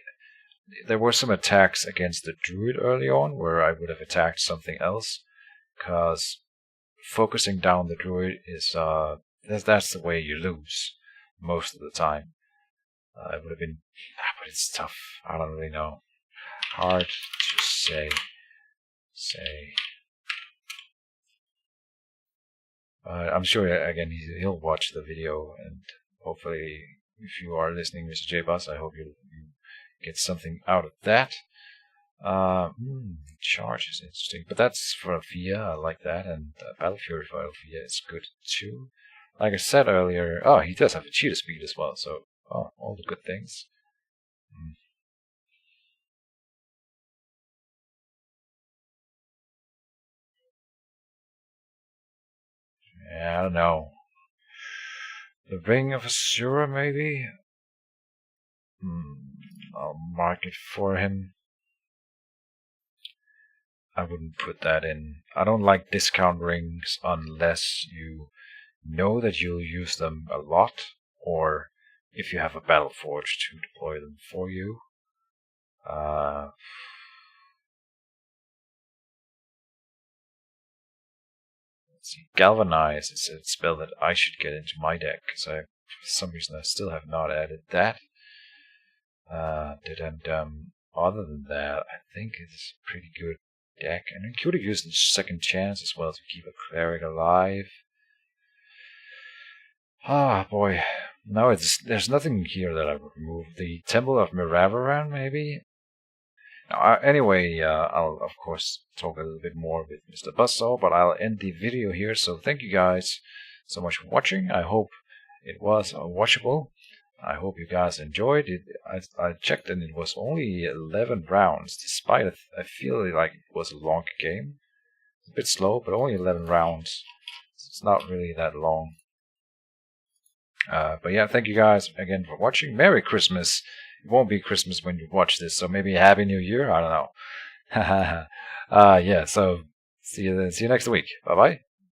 there were some attacks against the Druid early on where I would have attacked something else, because focusing down the Druid is that's the way you lose most of the time. It would have been, but it's tough. I don't really know. Hard to say. I'm sure again he'll watch the video, and hopefully, if you are listening, Mr. J-Bus, I hope you get something out of that. Charge is interesting, but that's for Althea. I like that, and Battle Fury for Althea is good too. Like I said earlier, he does have a cheetah speed as well, so all the good things. Yeah, I don't know. The Ring of Asura, maybe? I'll mark it for him. I wouldn't put that in. I don't like discount rings unless you know that you'll use them a lot, or if you have a Battle Forge to deploy them for you. Let's see. Galvanize is a spell that I should get into my deck, because for some reason I still have not added that. Other than that, I think it's a pretty good deck, and you could have used the second chance as well to keep a cleric alive. Ah, boy. No, there's nothing here that I would remove. The Temple of Miravaran, maybe? Anyway, I'll of course talk a little bit more with Mr. Buzzsaw, but I'll end the video here. So thank you guys so much for watching. I hope it was watchable. I hope you guys enjoyed it. I checked and it was only 11 rounds, despite I feel like it was a long game. It's a bit slow, but only 11 rounds. It's not really that long. But yeah, thank you guys again for watching. Merry Christmas. It won't be Christmas when you watch this, so maybe Happy New Year. I don't know. Yeah. So see you next week. Bye bye.